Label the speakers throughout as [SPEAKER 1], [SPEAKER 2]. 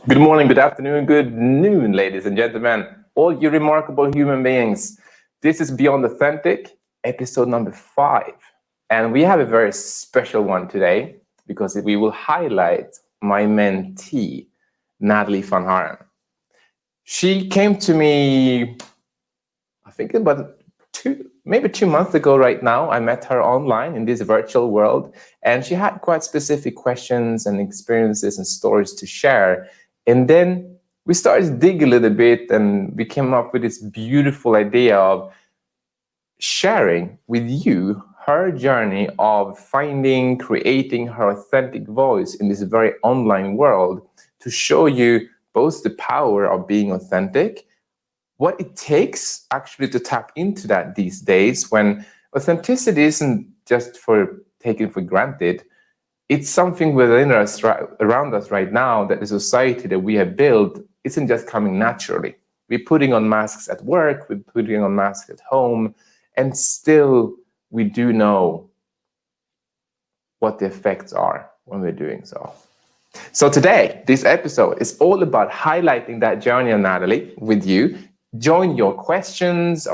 [SPEAKER 1] Good morning, good afternoon, good noon, ladies and gentlemen, all you remarkable human beings. This is Beyond Authentic, episode number 5. And we have a very special one today because we will highlight my mentee, Nathalie van Haaren. She came to me, I think about 2 months ago right now. I met her online in this virtual world, and she had quite specific questions and experiences and stories to share. And then we started to dig a little bit, and we came up with this beautiful idea of sharing with you her journey of finding, creating her authentic voice in this very online world, to show you both the power of being authentic, what it takes actually to tap into that these days, when authenticity isn't just taken for granted. It's something within us, around us right now, that the society that we have built isn't just coming naturally. We're putting on masks at work, we're putting on masks at home, and still we do know what the effects are when we're doing so. So today, this episode is all about highlighting that journey of Nathalie with you. Join your questions,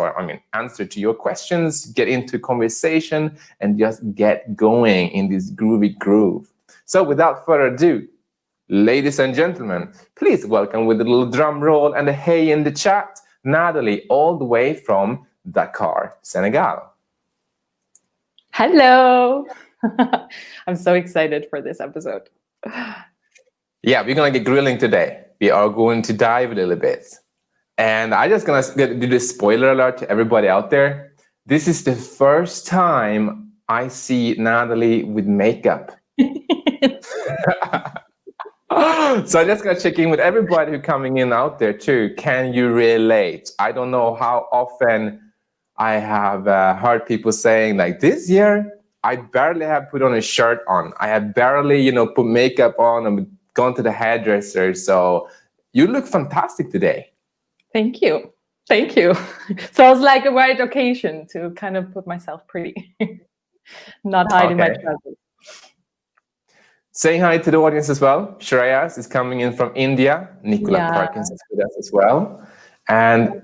[SPEAKER 1] answer to your questions, get into conversation, and just get going in this groovy groove. So without further ado, ladies and gentlemen, please welcome with a little drum roll and a hey in the chat, Nathalie, all the way from Dakar, Senegal.
[SPEAKER 2] Hello. I'm so excited for this episode.
[SPEAKER 1] Yeah, we're going to get grilling today. We are going to dive a little bit. And I'm just going to do this spoiler alert to everybody out there. This is the first time I see Nathalie with makeup. So I'm just going to check in with everybody who's coming in out there too. Can you relate? I don't know how often I have heard people saying, like, this year, I barely have put on a shirt on. I have barely, put makeup on and gone to the hairdresser. So you look fantastic today.
[SPEAKER 2] Thank you. Thank you. Sounds like a right occasion to kind of put myself pretty, not hiding my trousers.
[SPEAKER 1] Saying hi to the audience as well. Shreyas is coming in from India. Nicola Perkins is with us as well. And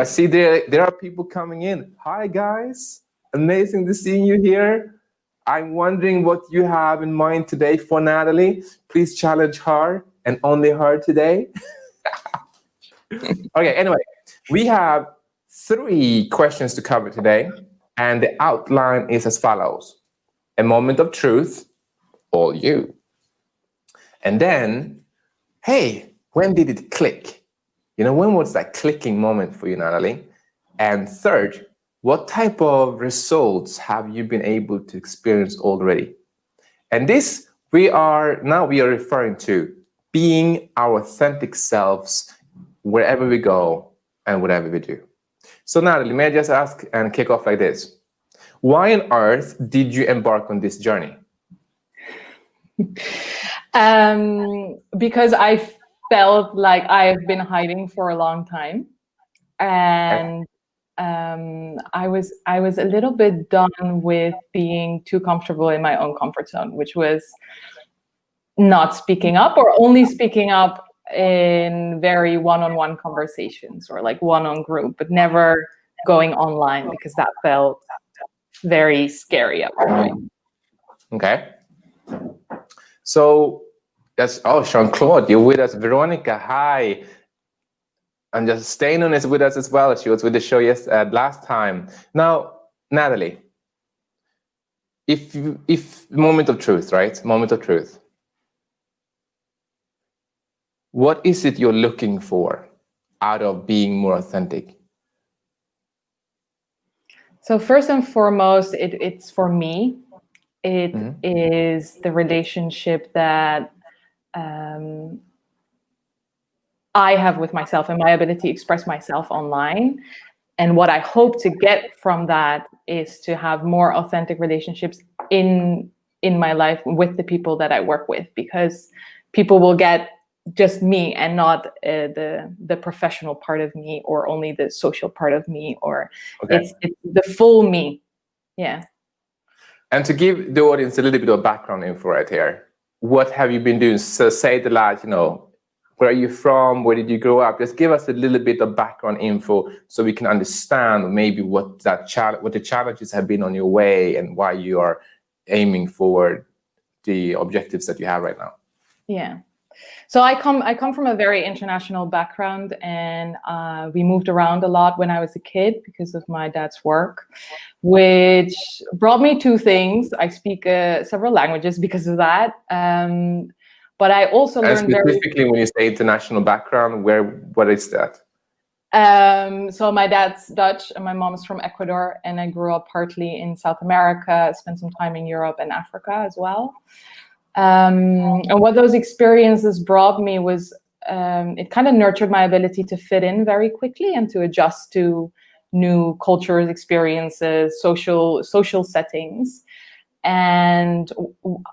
[SPEAKER 1] see, there are people coming in. Hi, guys. Amazing to see you here. I'm wondering what you have in mind today for Nathalie. Please challenge her, and only her today. Okay, anyway, we have 3 questions to cover today, and the outline is as follows. A moment of truth, all you. And then, hey, when did it click? When was that clicking moment for you, Nathalie? And third, what type of results have you been able to experience already? And this, we are referring to being our authentic selves wherever we go and whatever we do. So Nathalie, may I just ask and kick off like this? Why on earth did you embark on this journey?
[SPEAKER 2] Because I felt like I've been hiding for a long time. And I was a little bit done with being too comfortable in my own comfort zone, which was not speaking up, or only speaking up in very one-on-one conversations, or like one-on group, but never going online, because that felt very scary at the point.
[SPEAKER 1] Okay. So that's, Jean-Claude, you're with us. Veronica, hi. And just staying on is with us as well. She was with the show last time. Now, Nathalie, if moment of truth, right? Moment of truth. What is it you're looking for out of being more authentic?
[SPEAKER 2] So first and foremost, it's for me. It is the relationship that I have with myself and my ability to express myself online. And what I hope to get from that is to have more authentic relationships in my life with the people that I work with, because people will get just me and not the professional part of me, or only the social part of me, or it's the full me. Yeah.
[SPEAKER 1] And to give the audience a little bit of background info right here, what have you been doing? So say the last, where are you from? Where did you grow up? Just give us a little bit of background info so we can understand maybe what the challenges have been on your way and why you are aiming for the objectives that you have right now.
[SPEAKER 2] Yeah. So I come from a very international background, and we moved around a lot when I was a kid because of my dad's work, which brought me two things. I speak several languages because of that. But I also learned
[SPEAKER 1] specifically when you say international background, what is that?
[SPEAKER 2] So my dad's Dutch and my mom's from Ecuador, and I grew up partly in South America, spent some time in Europe and Africa as well. And what those experiences brought me was it kind of nurtured my ability to fit in very quickly and to adjust to new cultures, experiences, social settings. And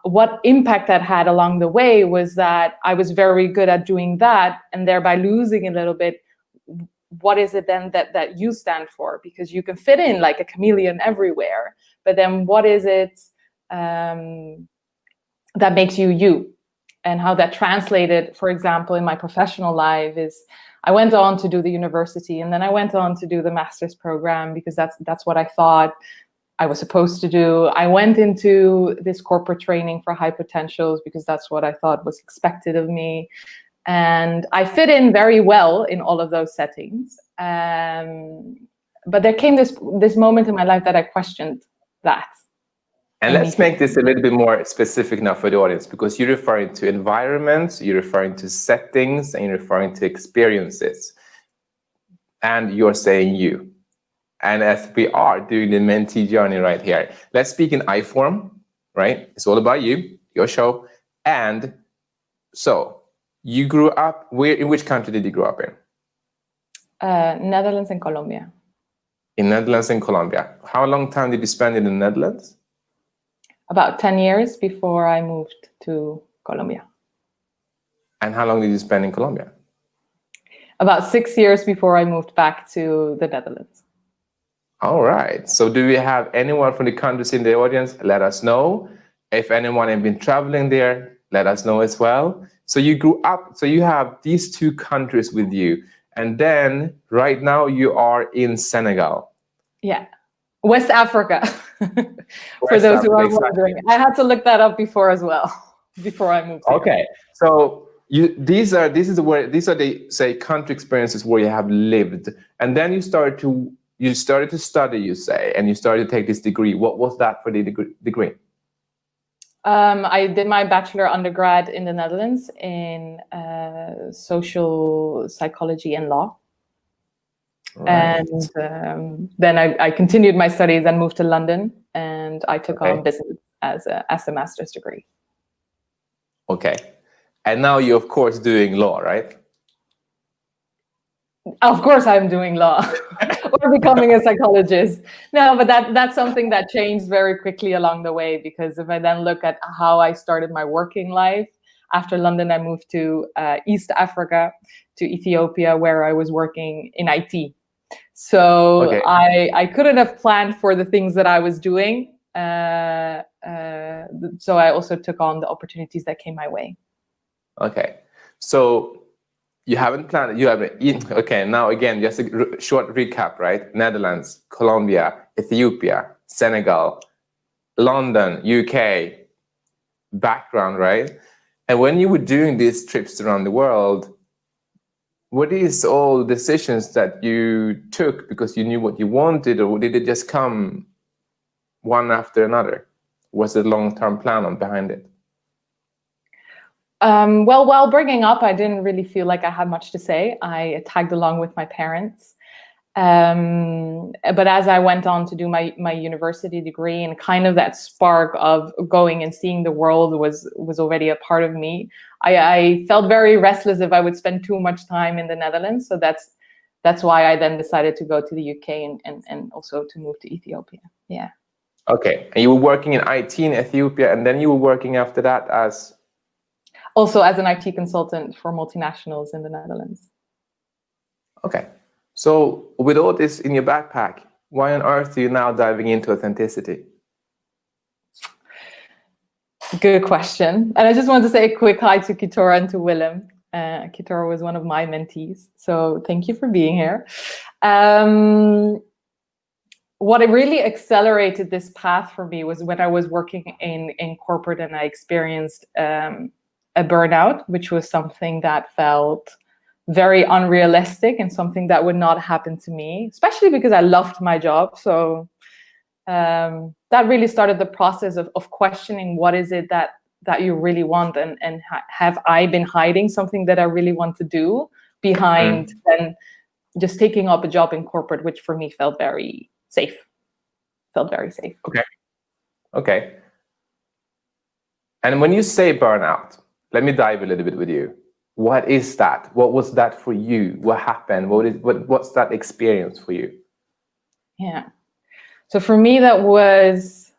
[SPEAKER 2] what impact that had along the way was that I was very good at doing that, and thereby losing a little bit what is it then that you stand for, because you can fit in like a chameleon everywhere, but then what is it that makes you you? And how that translated, for example, in my professional life is I went on to do the university, and then I went on to do the master's program because that's what I thought I was supposed to do. I went into this corporate training for high potentials because that's what I thought was expected of me. And I fit in very well in all of those settings. But there came this moment in my life that I questioned that.
[SPEAKER 1] And let's make this a little bit more specific now for the audience, because you're referring to environments, you're referring to settings, and you're referring to experiences. And you're saying you. And as we are doing the mentee journey right here, let's speak in I form, right? It's all about you, your show. And so you grew up, in which country did you grow up in?
[SPEAKER 2] Netherlands and Colombia.
[SPEAKER 1] In Netherlands and Colombia. How long time did you spend in the Netherlands?
[SPEAKER 2] About 10 years before I moved to Colombia.
[SPEAKER 1] And how long did you spend in Colombia?
[SPEAKER 2] About 6 years before I moved back to the Netherlands.
[SPEAKER 1] All right. So do we have anyone from the countries in the audience? Let us know. If anyone has been traveling there, let us know as well. So you grew up, so you have these two countries with you. And then right now you are in Senegal.
[SPEAKER 2] Yeah. West Africa. For those who are wondering. I had to look that up before as well, before I moved here.
[SPEAKER 1] Okay. So these are the say country experiences where you have lived. And then you started to study, you say, and you started to take this degree. What was that for the degree?
[SPEAKER 2] I did my bachelor undergrad in the Netherlands in social psychology and law. Right. And then I continued my studies and moved to London, and I took on business as a master's degree.
[SPEAKER 1] Okay. And now you're, of course, doing law, right?
[SPEAKER 2] Of course I'm doing law or becoming a psychologist. No, but that's something that changed very quickly along the way, because if I then look at how I started my working life, after London, I moved to East Africa, to Ethiopia, where I was working in IT. So I couldn't have planned for the things that I was doing. So I also took on the opportunities that came my way.
[SPEAKER 1] Okay. So you haven't planned, you haven't, okay, now again, just a short recap, right? Netherlands, Colombia, Ethiopia, Senegal, London, UK, background, right? And when you were doing these trips around the world, were these all decisions that you took because you knew what you wanted, or did it just come one after another? Was it a long-term plan behind it?
[SPEAKER 2] Well, while bringing up, I didn't really feel like I had much to say. I tagged along with my parents. But as I went on to do my university degree, and kind of that spark of going and seeing the world was already a part of me, I felt very restless if I would spend too much time in the Netherlands. So that's why I then decided to go to the UK and also to move to Ethiopia. Yeah.
[SPEAKER 1] Okay. And you were working in IT in Ethiopia, and then you were working after that as?
[SPEAKER 2] Also as an IT consultant for multinationals in the Netherlands.
[SPEAKER 1] Okay. So with all this in your backpack, why on earth are you now diving into authenticity?
[SPEAKER 2] Good question. And I just want to say a quick hi to Kitora and to Willem. Kitora was one of my mentees, so thank you for being here. What really accelerated this path for me was when I was working in corporate and I experienced a burnout, which was something that felt very unrealistic and something that would not happen to me, especially because I loved my job. So that really started the process of questioning what is it that you really want, and have I been hiding something that I really want to do behind then just taking up a job in corporate, which for me felt very safe.
[SPEAKER 1] Okay. And when you say burnout, let me dive a little bit with you. What is that? What was that for you? What happened? What's that experience for you?
[SPEAKER 2] Yeah. So for me, that was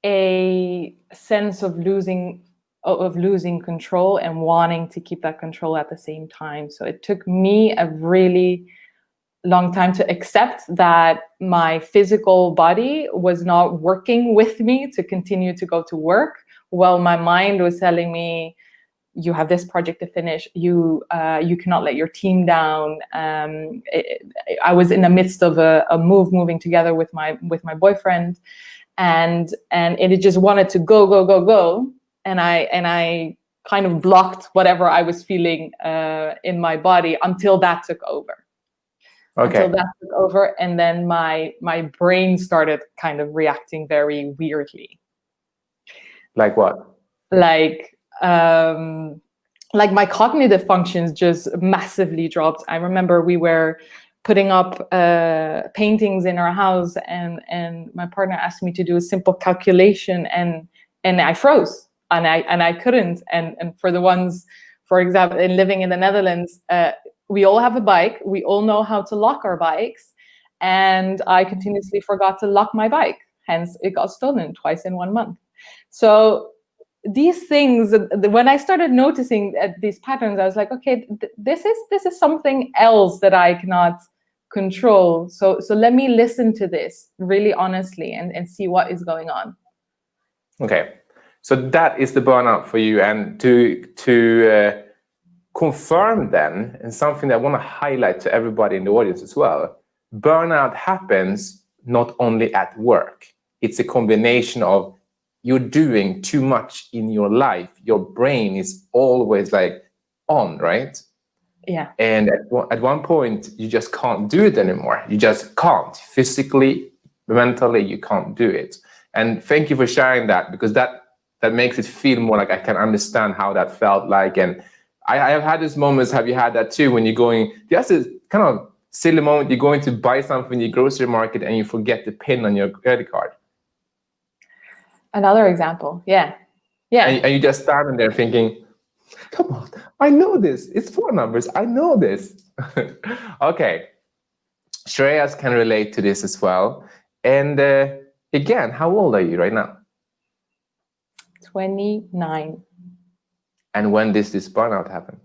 [SPEAKER 2] a sense of losing control and wanting to keep that control at the same time. So it took me a really long time to accept that my physical body was not working with me to continue to go to work, while my mind was telling me, you have this project to finish, you cannot let your team down. I was in the midst of a moving together with my boyfriend, and it just wanted to go, and I kind of blocked whatever I was feeling in my body until that took over.
[SPEAKER 1] Okay.
[SPEAKER 2] Until that took over, and then my brain started kind of reacting very weirdly.
[SPEAKER 1] Like what?
[SPEAKER 2] Like my cognitive functions just massively dropped. I remember we were putting up paintings in our house, and my partner asked me to do a simple calculation, and I froze, and I couldn't. And for the ones, for example, in living in the Netherlands, we all have a bike. We all know how to lock our bikes, and I continuously forgot to lock my bike. Hence, it got stolen twice in 1 month. So these things, when I started noticing these patterns, I was like, okay, this is something else that I cannot control. So let me listen to this really honestly and see what is going on.
[SPEAKER 1] Okay, so that is the burnout for you, and to confirm then, and something that I want to highlight to everybody in the audience as well, burnout happens not only at work. It's a combination of you're doing too much in your life. Your brain is always like on, right?
[SPEAKER 2] Yeah.
[SPEAKER 1] And at one point, you just can't do it anymore. You just can't. Physically, mentally, you can't do it. And thank you for sharing that, because that makes it feel more like I can understand how that felt like. And I have had these moments. Have you had that too? When you're going, just a kind of silly moment, you're going to buy something in the grocery market and you forget the PIN on your credit card.
[SPEAKER 2] Another example, yeah.
[SPEAKER 1] And you just standing there thinking, come on, I know this. It's 4 numbers. I know this. Okay. Shreyas can relate to this as well. And again, how old are you right now?
[SPEAKER 2] 29.
[SPEAKER 1] And when did this burnout happen?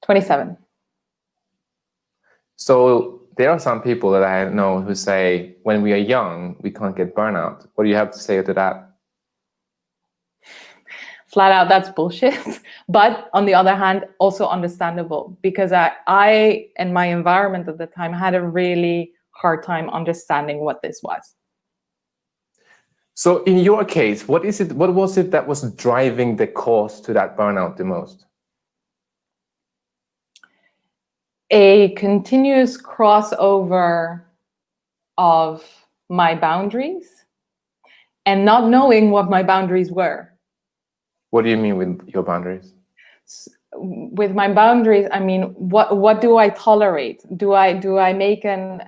[SPEAKER 2] 27.
[SPEAKER 1] So there are some people that I know who say, when we are young, we can't get burnout. What do you have to say to that?
[SPEAKER 2] Flat out, that's bullshit. But on the other hand, also understandable, because I and my environment at the time had a really hard time understanding what this was.
[SPEAKER 1] So in your case, what was it that was driving the cause to that burnout the most?
[SPEAKER 2] A continuous crossover of my boundaries and not knowing what my boundaries were.
[SPEAKER 1] What do you mean with your boundaries?
[SPEAKER 2] With my boundaries, I mean, what do I tolerate? Do I make an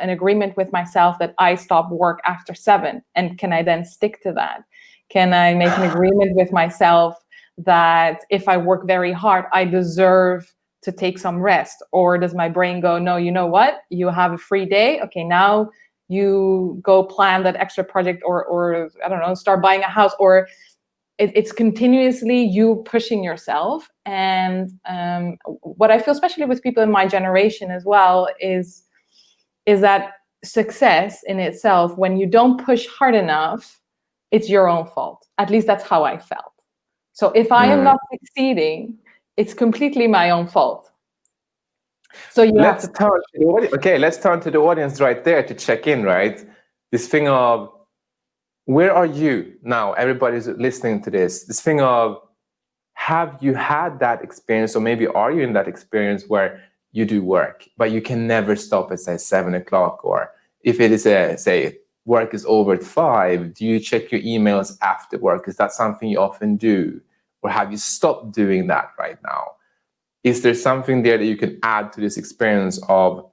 [SPEAKER 2] agreement with myself that I stop work after 7, and can I then stick to that? Can I make an agreement with myself that if I work very hard, I deserve to take some rest? Or does my brain go, no, you know what? You have a free day. Okay, now you go plan that extra project, or I don't know, start buying a house, or it's continuously you pushing yourself. And what I feel, especially with people in my generation as well, is that success in itself, when you don't push hard enough, it's your own fault. At least that's how I felt. So if I am not succeeding, it's completely my own fault. So
[SPEAKER 1] let's turn to the audience right there to check in, right? This thing of, where are you now? Everybody's listening to this. This thing of, have you had that experience, or maybe are you in that experience where you do work, but you can never stop at, say, 7 o'clock, or if it is say work is over at 5, do you check your emails after work? Is that something you often do, or have you stopped doing that right now? Is there something there that you can add to this experience of,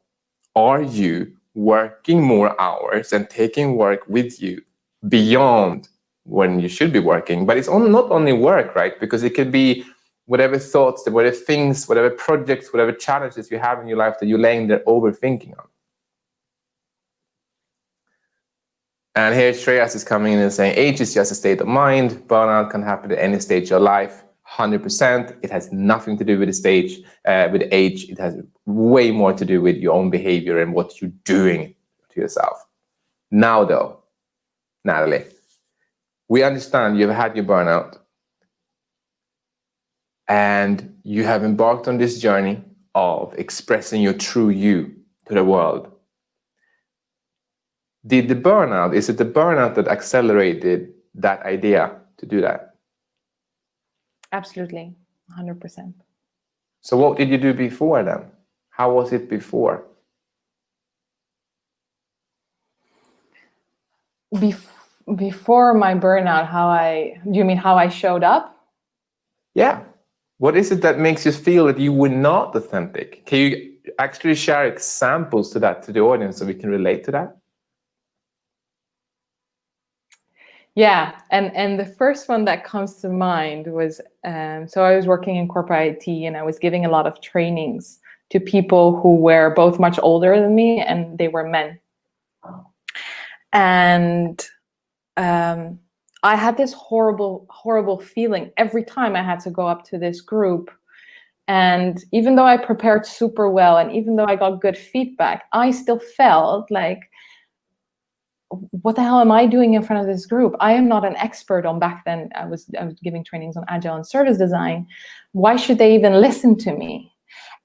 [SPEAKER 1] are you working more hours and taking work with you beyond when you should be working? But it's not only work, right? Because it could be whatever thoughts, whatever things, whatever projects, whatever challenges you have in your life that you're laying there overthinking on. And here Shreyas is coming in and saying, age is just a state of mind. Burnout can happen at any stage of your life. 100%. It has nothing to do with the stage, with age. It has way more to do with your own behavior and what you're doing to yourself. Now, though, Nathalie, we understand you've had your burnout and you have embarked on this journey of expressing your true you to the world. Is it the burnout that accelerated that idea to do that?
[SPEAKER 2] Absolutely, 100%.
[SPEAKER 1] So what did you do before then? How was it before?
[SPEAKER 2] Before my burnout, do you mean how I showed up?
[SPEAKER 1] Yeah. What is it that makes you feel that you were not authentic? Can you actually share examples to the audience so we can relate to that?
[SPEAKER 2] Yeah, and the first one that comes to mind was, so I was working in corporate IT and I was giving a lot of trainings to people who were both much older than me and they were men. And I had this horrible feeling every time I had to go up to this group. And even though I prepared super well and even though I got good feedback, I still felt like, what the hell am I doing in front of this group? I am not an expert on, back then I was giving trainings on agile and service design. Why should they even listen to me?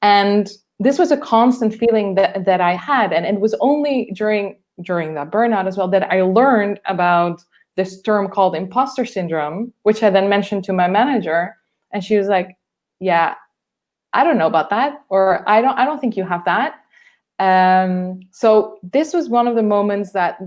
[SPEAKER 2] And this was a constant feeling that I had. And it was only during that burnout as well that I learned about this term called Imposter Syndrome, which I then mentioned to my manager. And she was like, yeah, I don't know about that. Or I don't think you have that. So this was one of the moments that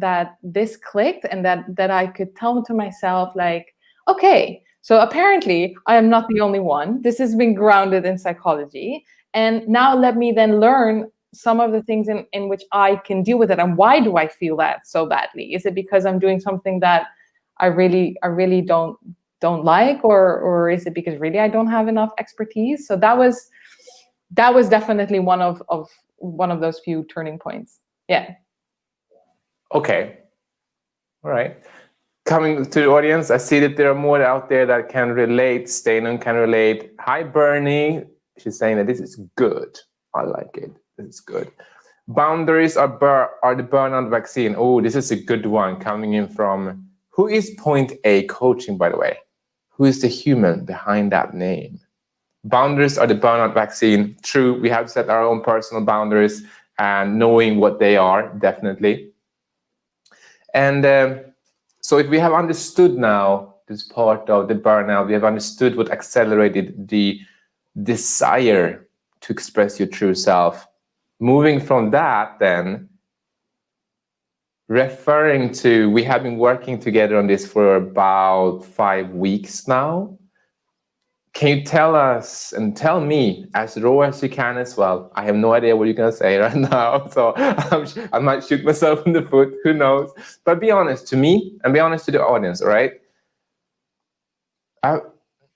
[SPEAKER 2] this clicked and that I could tell to myself, like, okay, so apparently I am not the only one. This has been grounded in psychology. And now let me then learn some of the things in which I can deal with it. And why do I feel that so badly? Is it because I'm doing something that I really don't like, or is it because really I don't have enough expertise? So that was definitely one of those few turning points. Yeah.
[SPEAKER 1] Okay. All right. Coming to the audience, I see that there are more out there that can relate. Steinon can relate. Hi, Bernie. She's saying that this is good. I like it. This is good. Boundaries are the burnout vaccine. Oh, this is a good one coming in from, who is Point A Coaching, by the way? Who is the human behind that name? Boundaries are the burnout vaccine. True, we have set our own personal boundaries and knowing what they are, definitely. And so if we have understood now this part of the burnout, we have understood what accelerated the desire to express your true self. Moving from that, then, referring to, we have been working together on this for about 5 weeks now. Can you tell us and tell me as raw as you can as well? I have no idea what you're going to say right now, so I might shoot myself in the foot, who knows? But be honest to me and be honest to the audience, all right?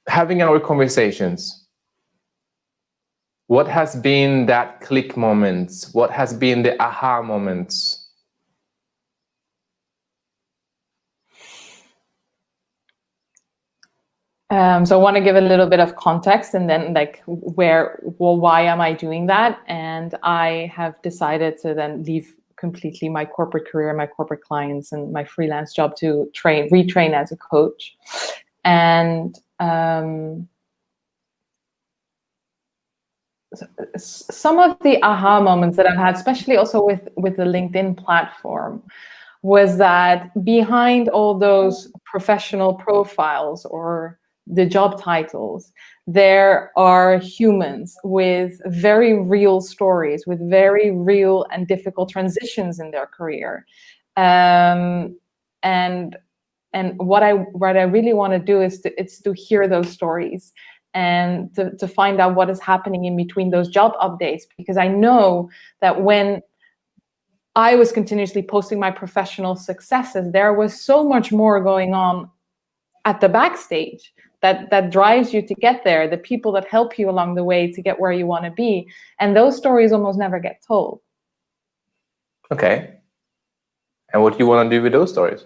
[SPEAKER 1] Having our conversations, what has been that click moments? What has been the aha moments?
[SPEAKER 2] So I want to give a little bit of context and then why am I doing that? And I have decided to then leave completely my corporate career, my corporate clients, and my freelance job to retrain as a coach. And some of the aha moments that I've had, especially also with the LinkedIn platform, was that behind all those professional profiles or the job titles, there are humans with very real stories, with very real and difficult transitions in their career. And what I really want to do is to hear those stories and to find out what is happening in between those job updates, because I know that when I was continuously posting my professional successes, there was so much more going on at the backstage that drives you to get there, the people that help you along the way to get where you want to be. And those stories almost never get told.
[SPEAKER 1] Okay. And what do you want to do with those stories?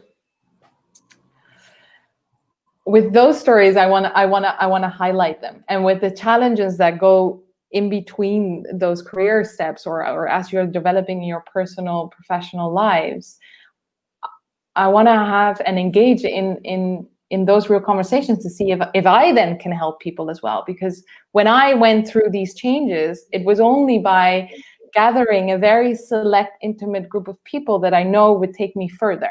[SPEAKER 2] With those stories, I want to highlight them. And with the challenges that go in between those career steps, or as you're developing your personal, professional lives, I want to have and engage in those real conversations to see if I then can help people as well. Because when I went through these changes, it was only by gathering a very select, intimate group of people that I know would take me further.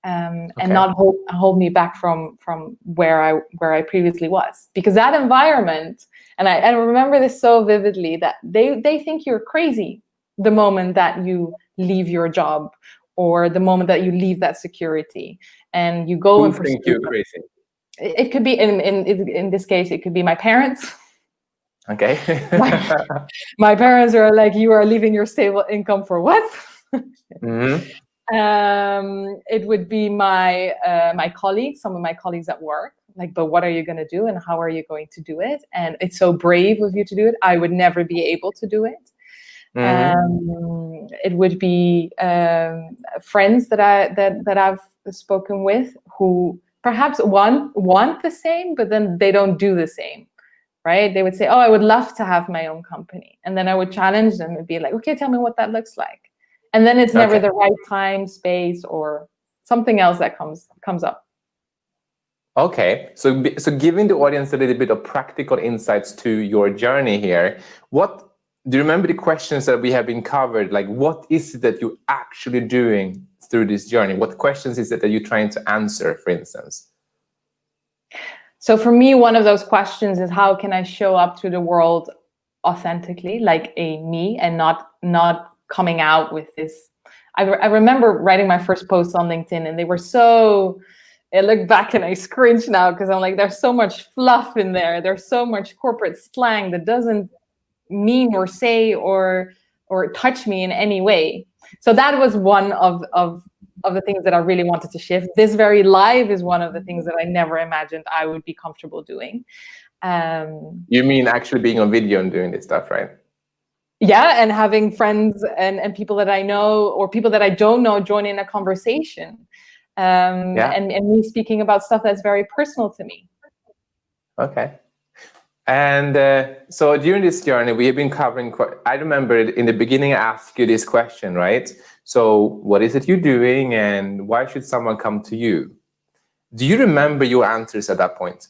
[SPEAKER 2] And not hold me back from where I previously was, because that environment, and I remember this so vividly, that they think you're crazy the moment that you leave your job, or the moment that you leave that security and you go and
[SPEAKER 1] think you're crazy.
[SPEAKER 2] It could be in this case, it could be my parents.
[SPEAKER 1] Okay.
[SPEAKER 2] my parents are like, you are leaving your stable income for what?
[SPEAKER 1] Mm-hmm.
[SPEAKER 2] It would be my colleagues, some of my colleagues at work, like, but what are you going to do and how are you going to do it? And it's so brave of you to do it. I would never be able to do it. Mm-hmm. It would be friends that I've spoken with who perhaps want the same, but then they don't do the same. Right? They would say, oh, I would love to have my own company. And then I would challenge them and be like, okay, tell me what that looks like. And then it's never the right time, space, or something else that comes up.
[SPEAKER 1] Okay, so giving the audience a little bit of practical insights to your journey here, what do you remember the questions that we have been covered? Like, what is it that you're actually doing through this journey? What questions is it that you're trying to answer, for instance?
[SPEAKER 2] So for me, one of those questions is, how can I show up to the world authentically, like a me, and not coming out with this. I remember writing my first post on LinkedIn, and they were so, I look back and I cringe now, because I'm like, there's so much fluff in there. There's so much corporate slang that doesn't mean or say or touch me in any way. So that was one of the things that I really wanted to shift. This very live is one of the things that I never imagined I would be comfortable doing.
[SPEAKER 1] You mean actually being on video and doing this stuff, right?
[SPEAKER 2] Yeah, and having friends and people that I know or people that I don't know join in a conversation, and me speaking about stuff that's very personal to me.
[SPEAKER 1] Okay. And so during this journey, we have been covering, I remember in the beginning I asked you this question, right? So what is it you're doing and why should someone come to you? Do you remember your answers at that point?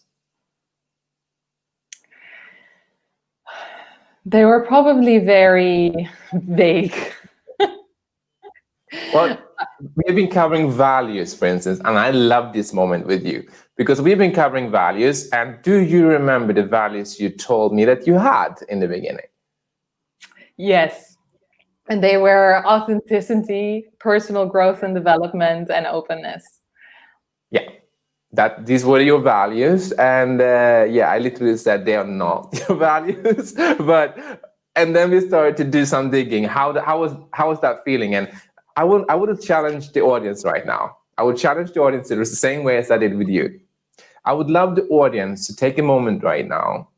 [SPEAKER 2] They were probably very vague.
[SPEAKER 1] Well, we've been covering values, for instance, and I love this moment with you because we've been covering values. And do you remember the values you told me that you had in the beginning?
[SPEAKER 2] Yes. And they were authenticity, personal growth and development, and openness.
[SPEAKER 1] Yeah. These were your values, and I literally said they are not your values. And then we started to do some digging. How was that feeling? And I would challenge the audience right now. I would challenge the audience in the same way as I did with you. I would love the audience to take a moment right now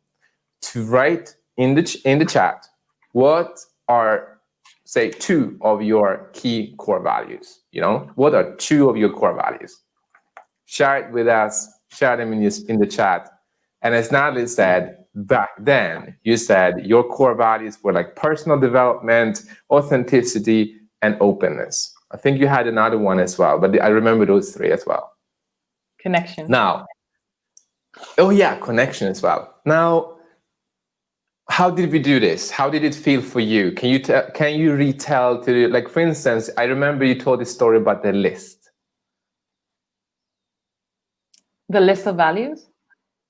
[SPEAKER 1] to write in the chat what are, say, 2 of your key core values. You know, what are 2 of your core values? Share it with us, share them in the chat. And as Nathalie said, back then, you said your core values were like personal development, authenticity, and openness. I think you had another one as well, but I remember those three as well.
[SPEAKER 2] Connection.
[SPEAKER 1] Now, oh yeah, connection as well. Now, how did we do this? How did it feel for you? Can you retell to, like, for instance, I remember you told this story about the list.
[SPEAKER 2] The list of values?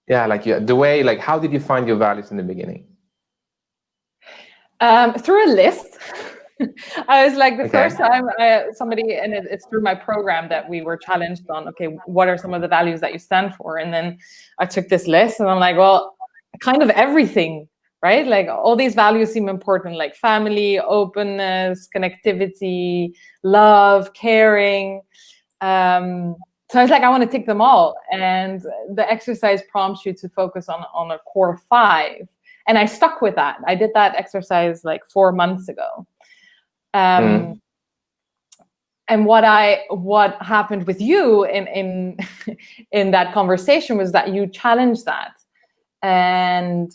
[SPEAKER 1] Yeah, like the way, like, how did you find your values in the beginning?
[SPEAKER 2] Through a list. I was like, the
[SPEAKER 1] Okay.
[SPEAKER 2] first time somebody, and it's through my program that we were challenged on, okay, what are some of the values that you stand for? And then I took this list and I'm like, well, kind of everything, right? Like all these values seem important, like family, openness, connectivity, love, caring. So I was like, I want to tick them all. And the exercise prompts you to focus on a core 5. And I stuck with that. I did that exercise like 4 months ago. And what happened with you in that conversation was that you challenged that. And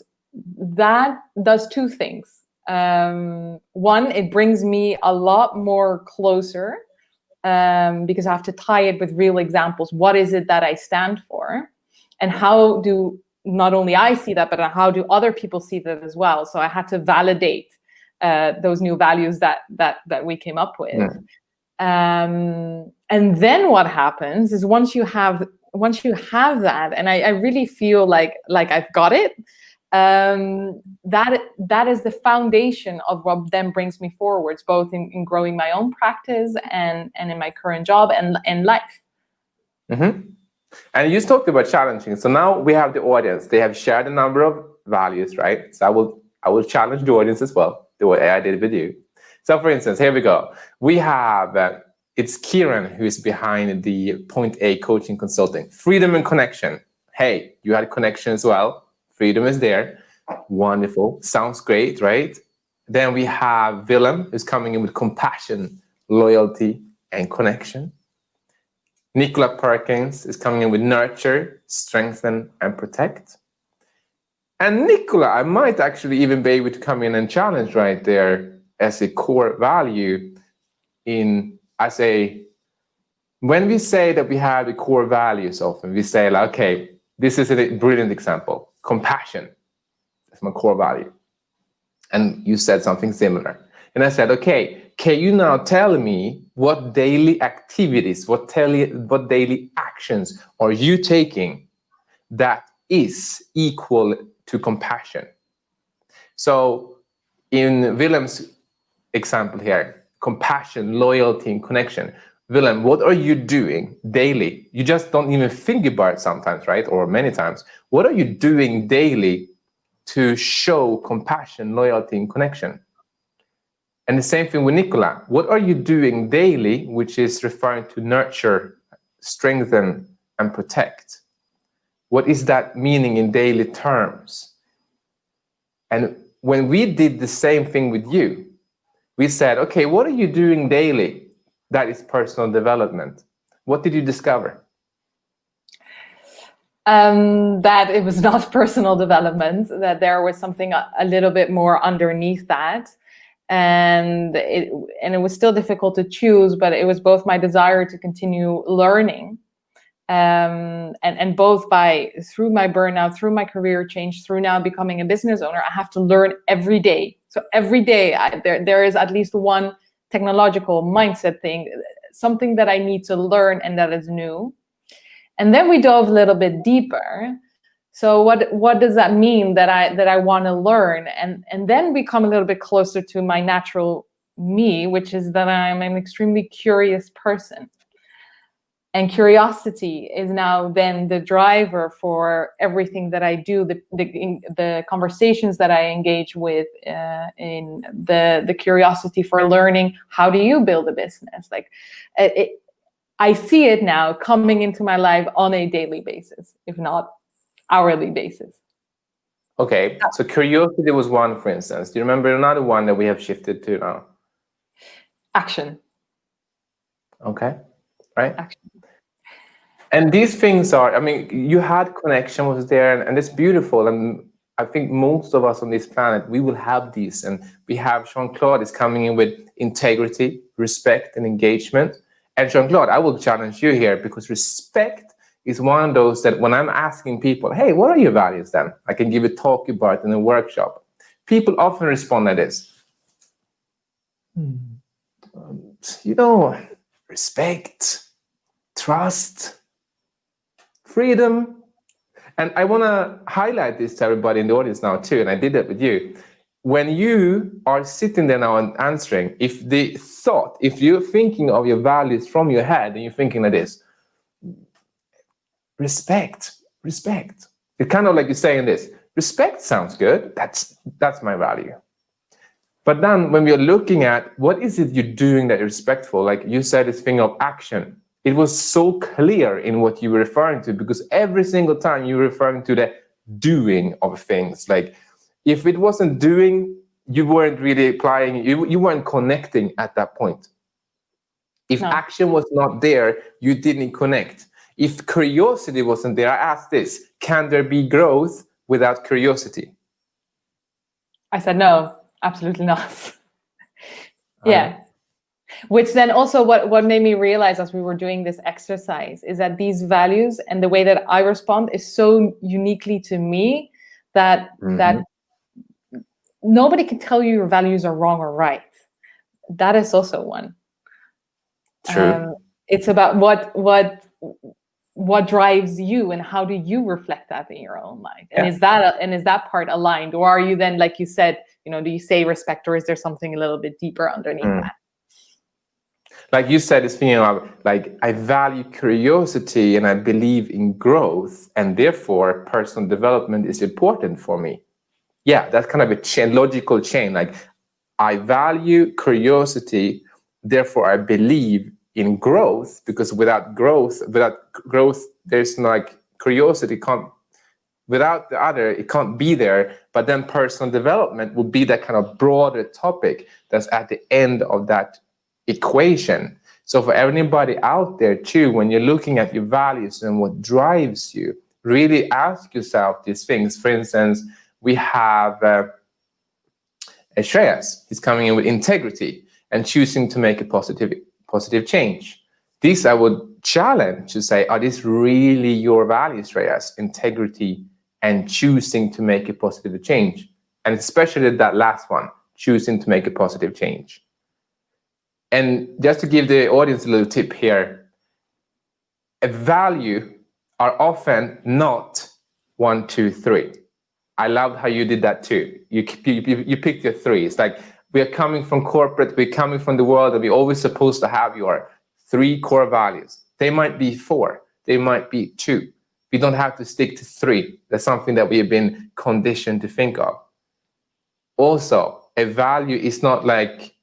[SPEAKER 2] that does 2 things. One, it brings me a lot more closer because I have to tie it with real examples. What is it that I stand for? And how do not only I see that, but how do other people see that as well? So I had to validate those new values that we came up with. And then what happens is once you have that, and I really feel like I've got it, that is the foundation of what then brings me forwards, both in growing my own practice and in my current job and life.
[SPEAKER 1] And you talked about challenging. So now we have the audience. They have shared a number of values, right? So I will challenge the audience as well, the way I did with you. So for instance, here we go. We have, it's Kieran who is behind the Point A coaching consulting. Freedom and connection. Hey, you had connection as well. Freedom is there. Wonderful. Sounds great, right? Then we have Willem who's coming in with compassion, loyalty, and connection. Nicola Perkins is coming in with nurture, strengthen, and protect. And Nicola, I might actually even be able to come in and challenge right there as a core value when we say that we have the core values often, we say like, okay, this is a brilliant example. Compassion, that's my core value. And you said something similar. And I said, okay, can you now tell me what daily activities, what daily actions are you taking that is equal to compassion? So in Willem's example here, compassion, loyalty, and connection. Willem, what are you doing daily? You just don't even think about it sometimes, right? Or many times. What are you doing daily to show compassion, loyalty, and connection? And the same thing with Nicola. What are you doing daily, which is referring to nurture, strengthen, and protect? What is that meaning in daily terms? And when we did the same thing with you, we said, okay, what are you doing daily? That is personal development. What did you discover?
[SPEAKER 2] That it was not personal development, that there was something a little bit more underneath that. And it was still difficult to choose, but it was both my desire to continue learning, and both through my burnout, through my career change, through now becoming a business owner, I have to learn every day. So every day there is at least one technological mindset thing, something that I need to learn and that is new. And then we dove a little bit deeper. So what does that mean that I want to learn? And then we come a little bit closer to my natural me, which is that I'm an extremely curious person. And curiosity is now then the driver for everything that I do, the conversations that I engage with, in the curiosity for learning. How do you build a business? Like I see it now coming into my life on a daily basis, if not hourly basis.
[SPEAKER 1] Okay, so curiosity was one, for instance. Do you remember another one that we have shifted to now?
[SPEAKER 2] Action.
[SPEAKER 1] Okay, right.
[SPEAKER 2] Action.
[SPEAKER 1] And these things are, I mean, you had connection was there, and it's beautiful. And I think most of us on this planet, we will have these. And we have Jean-Claude is coming in with integrity, respect, and engagement. And Jean-Claude, I will challenge you here, because respect is one of those that when I'm asking people, hey, what are your values then? I can give a talk about it in a workshop. People often respond like this. Respect, trust, freedom. And I want to highlight this to everybody in the audience now too, and I did that with you. When you are sitting there now and answering, if you're thinking of your values from your head and you're thinking like this, respect. It's kind of like you're saying this, respect sounds good, that's my value. But then when we're looking at what is it you're doing that is respectful, like you said, this thing of action, it was so clear in what you were referring to, because every single time you were referring to the doing of things. Like if it wasn't doing, you weren't really applying, you weren't connecting at that point. If action was not there, you didn't connect. If curiosity wasn't there, I asked this, can there be growth without curiosity?
[SPEAKER 2] I said no. Absolutely not. Yeah. Which then also what made me realize as we were doing this exercise is that these values and the way that I respond is so uniquely to me that that nobody can tell you your values are wrong or right. That is also one.
[SPEAKER 1] True.
[SPEAKER 2] It's about what drives you and how do you reflect that in your own life, and is that part aligned, or are you then, like you said, do you say respect, or is there something a little bit deeper underneath that?
[SPEAKER 1] Like you said, it's thinking of like, I value curiosity and I believe in growth, and therefore personal development is important for me. Yeah, that's kind of a logical chain. Like I value curiosity, therefore I believe in growth, because without growth, there's no, like, curiosity can't, without the other, it can't be there. But then personal development will be that kind of broader topic that's at the end of that equation. So for anybody out there too, when you're looking at your values and what drives you, really ask yourself these things. For instance, we have Shreyas. He's coming in with integrity and choosing to make a positive change. These I would challenge to say, are these really your values, Shreyas? Integrity and choosing to make a positive change. And especially that last one, choosing to make a positive change. And just to give the audience a little tip here, a value are often not 1, 2, 3. I loved how you did that too. You picked your 3. It's like, we are coming from corporate, we're coming from the world, and we're always supposed to have your 3 core values. They might be 4, they might be 2. We don't have to stick to 3. That's something that we have been conditioned to think of. Also, a value is not like,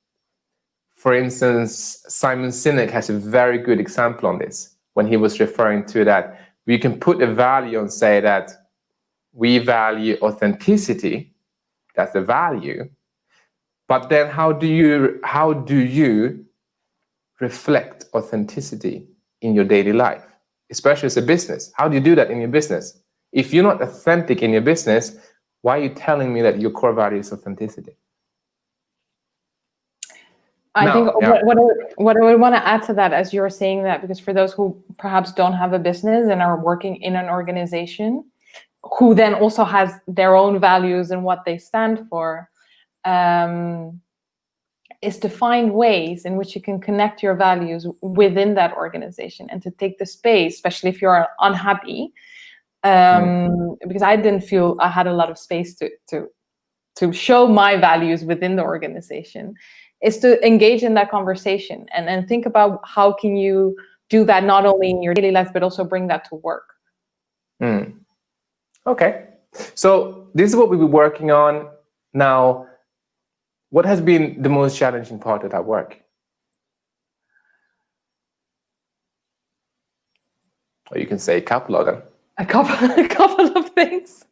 [SPEAKER 1] for instance, Simon Sinek has a very good example on this when he was referring to that. We can put a value and say that we value authenticity. That's the value. But then how do you reflect authenticity in your daily life, especially as a business? How do you do that in your business? If you're not authentic in your business, why are you telling me that your core value is authenticity?
[SPEAKER 2] I think what I would want to add to that, as you're saying that, because for those who perhaps don't have a business and are working in an organization, who then also has their own values and what they stand for, is to find ways in which you can connect your values within that organization and to take the space, especially if you're unhappy, because I didn't feel I had a lot of space to show my values within the organization, is to engage in that conversation and think about how can you do that not only in your daily life, but also bring that to work.
[SPEAKER 1] Okay. So this is what we've been working on now. What has been the most challenging part of that work? Or you can say a couple of them.
[SPEAKER 2] A couple of things.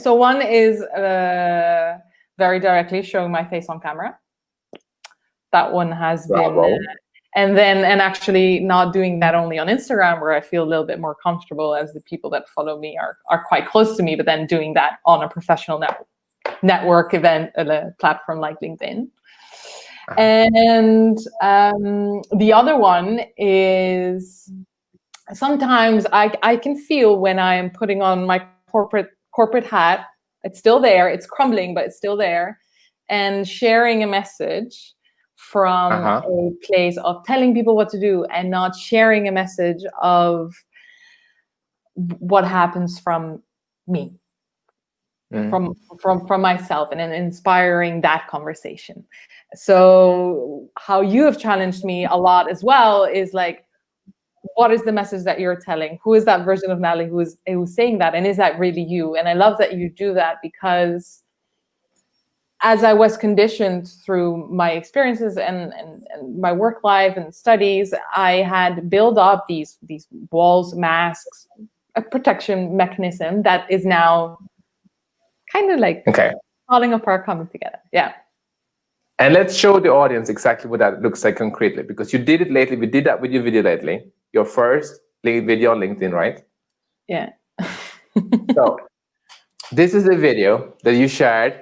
[SPEAKER 2] So one is very directly showing my face on camera. That one has been, And actually not doing that only on Instagram, where I feel a little bit more comfortable, as the people that follow me are quite close to me, but then doing that on a professional network event at a platform like LinkedIn. And the other one is, sometimes I can feel when I'm putting on my corporate hat, it's still there, it's crumbling, but it's still there, and sharing a message from a place of telling people what to do, and not sharing a message of what happens from me, from myself, and then inspiring that conversation. So how you have challenged me a lot as well is like, what is the message that you're telling? Who is that version of Nathalie who's saying that? And is that really you? And I love that you do that, because as I was conditioned through my experiences and my work life and studies, I had built up these walls, masks, a protection mechanism that is now kind of like falling apart, coming together. Yeah.
[SPEAKER 1] And let's show the audience exactly what that looks like concretely, because you did it lately. We did that with your video lately. Your first video on LinkedIn, right?
[SPEAKER 2] Yeah.
[SPEAKER 1] So this is a video that you shared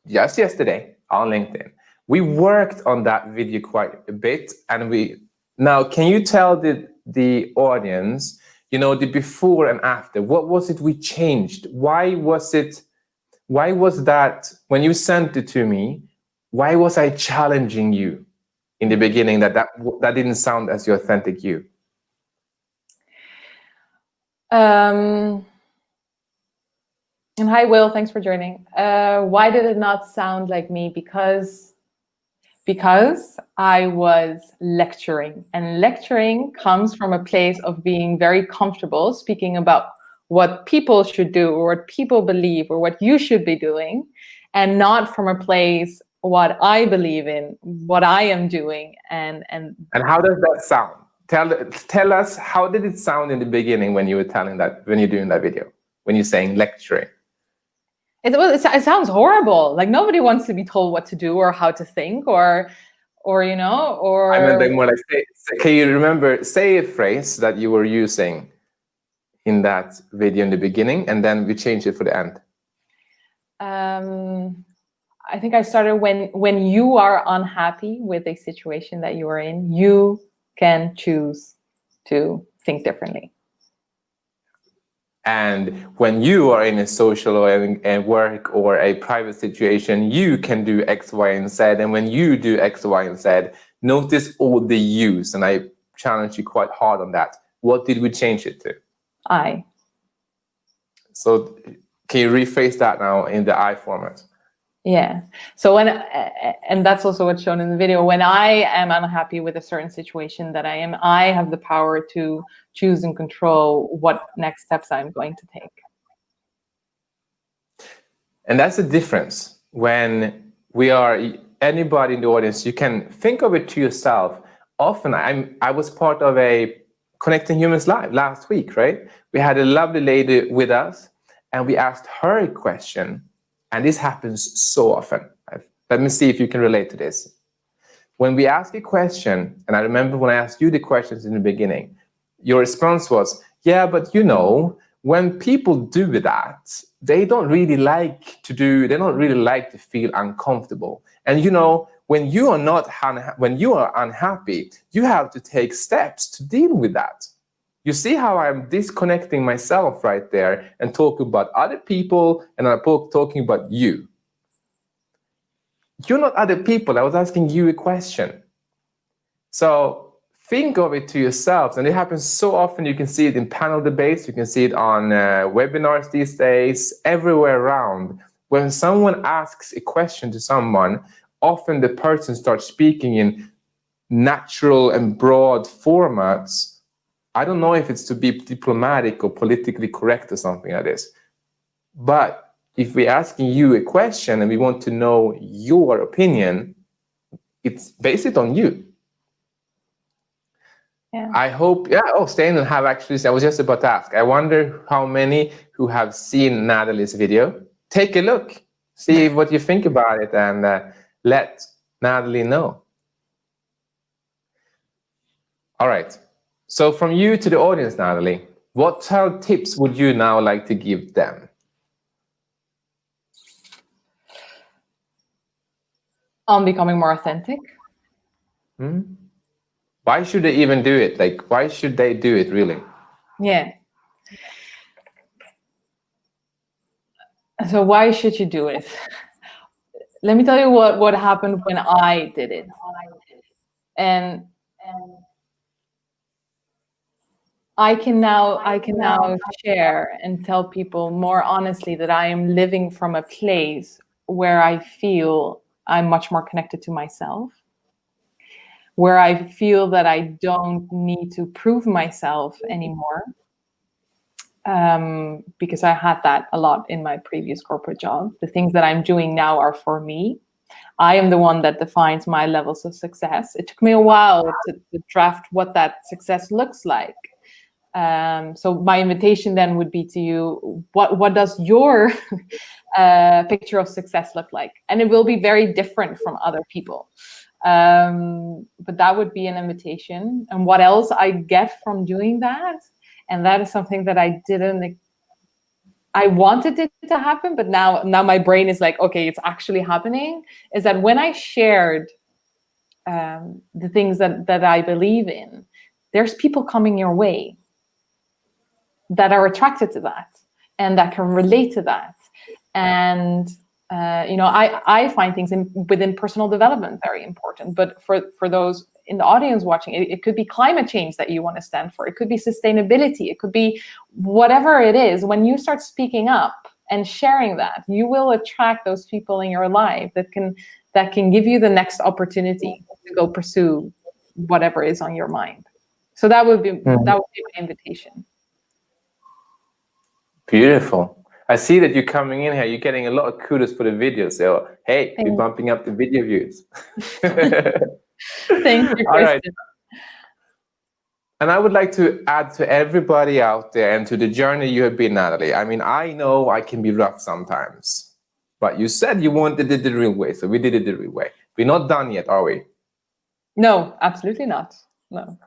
[SPEAKER 1] just yesterday on LinkedIn. We worked on that video quite a bit, and now can you tell the audience, the before and after? What was it we changed? Why was that when you sent it to me? Why was I challenging you in the beginning that didn't sound as your authentic you?
[SPEAKER 2] And hi, Will, thanks for joining. Why did it not sound like me? Because I was lecturing, and lecturing comes from a place of being very comfortable speaking about what people should do, or what people believe, or what you should be doing, and not from a place what I believe in, what I am doing. And
[SPEAKER 1] how does that sound? Tell us, how did it sound in the beginning when you were telling that, when you're doing that video, when you're saying lecturing?
[SPEAKER 2] It sounds horrible. Like, nobody wants to be told what to do or how to think, or
[SPEAKER 1] I meant more like, can you remember, say a phrase that you were using in that video in the beginning, and then we change it for the end.
[SPEAKER 2] I think I started when you are unhappy with a situation that you are in, you can choose to think differently.
[SPEAKER 1] And when you are in a social or a work or a private situation, you can do X, Y, and Z. And when you do X, Y, and Z, notice all the yous. And I challenge you quite hard on that. What did we change it to?
[SPEAKER 2] I.
[SPEAKER 1] So can you rephrase that now in the I format?
[SPEAKER 2] Yeah. So and that's also what's shown in the video. When I am unhappy with a certain situation that I have the power to choose and control what next steps I'm going to take.
[SPEAKER 1] And that's the difference. When we are, anybody in the audience, you can think of it to yourself. Often I was part of a Connecting Humans Live last week, right? We had a lovely lady with us, and we asked her a question. And this happens so often. Let me see if you can relate to this. When we ask a question, and I remember when I asked you the questions in the beginning, your response was, yeah, but when people do that, they don't really like to feel uncomfortable. And when you are unhappy, you have to take steps to deal with that. You see how I'm disconnecting myself right there and talking about other people, and I'm talking about you. You're not other people. I was asking you a question. So think of it to yourselves, and it happens so often. You can see it in panel debates. You can see it on webinars these days, everywhere around. When someone asks a question to someone, often the person starts speaking in natural and broad formats. I don't know if it's to be diplomatic or politically correct or something like this. But if we're asking you a question and we want to know your opinion, it's based on you.
[SPEAKER 2] Yeah.
[SPEAKER 1] I hope, Stein have actually, I was just about to ask, I wonder how many who have seen Nathalie's video. Take a look, see what you think about it, and let Nathalie know. All right. So from you to the audience, Nathalie, what child tips would you now like to give them?
[SPEAKER 2] On becoming more authentic.
[SPEAKER 1] Why should they even do it? Like, why should they do it, really?
[SPEAKER 2] Yeah. So why should you do it? Let me tell you what happened when I did it. And I can now share and tell people more honestly that I am living from a place where I feel I'm much more connected to myself, where I feel that I don't need to prove myself anymore, because I had that a lot in my previous corporate job. The things that I'm doing now are for me. I am the one that defines my levels of success. It took me a while to draft what that success looks like. So my invitation then would be to you, what does your picture of success look like? And it will be very different from other people. But that would be an invitation. And what else I get from doing that, and that is something that I wanted it to happen, but now my brain is like, okay, it's actually happening, is that when I shared the things that I believe in, there's people coming your way that are attracted to that and that can relate to that. And I find things within personal development very important. But for those in the audience watching, it could be climate change that you want to stand for. It could be sustainability. It could be whatever it is. When you start speaking up and sharing that, you will attract those people in your life that can give you the next opportunity to go pursue whatever is on your mind. So that would be my invitation.
[SPEAKER 1] Beautiful. I see that you're coming in here. You're getting a lot of kudos for the video. So, hey, you're bumping up the video views.
[SPEAKER 2] Thank you,
[SPEAKER 1] All right.
[SPEAKER 2] Kristen.
[SPEAKER 1] And I would like to add to everybody out there and to the journey you have been, Nathalie. I mean, I know I can be rough sometimes, but you said you wanted it the real way. So we did it the real way. We're not done yet, are we?
[SPEAKER 2] No, absolutely not. No,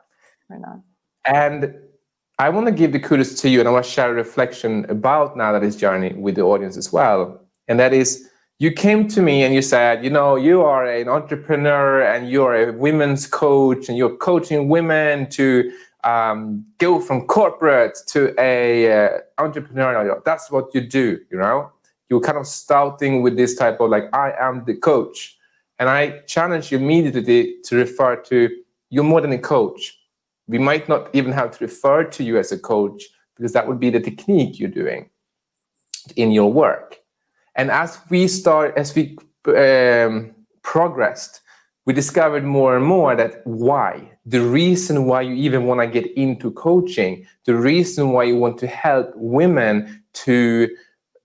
[SPEAKER 2] we're not.
[SPEAKER 1] And I want to give the kudos to you, and I want to share a reflection about Nathalie's journey with the audience as well. And that is, you came to me and you said, you are an entrepreneur and you're a women's coach and you're coaching women to go from corporate to a entrepreneurial. That's what you do, You're kind of starting with this type of like, I am the coach. And I challenge you immediately to refer to, you're more than a coach. We might not even have to refer to you as a coach because that would be the technique you're doing in your work. And as we progressed, we discovered more and more that the reason why you even want to get into coaching, the reason why you want to help women to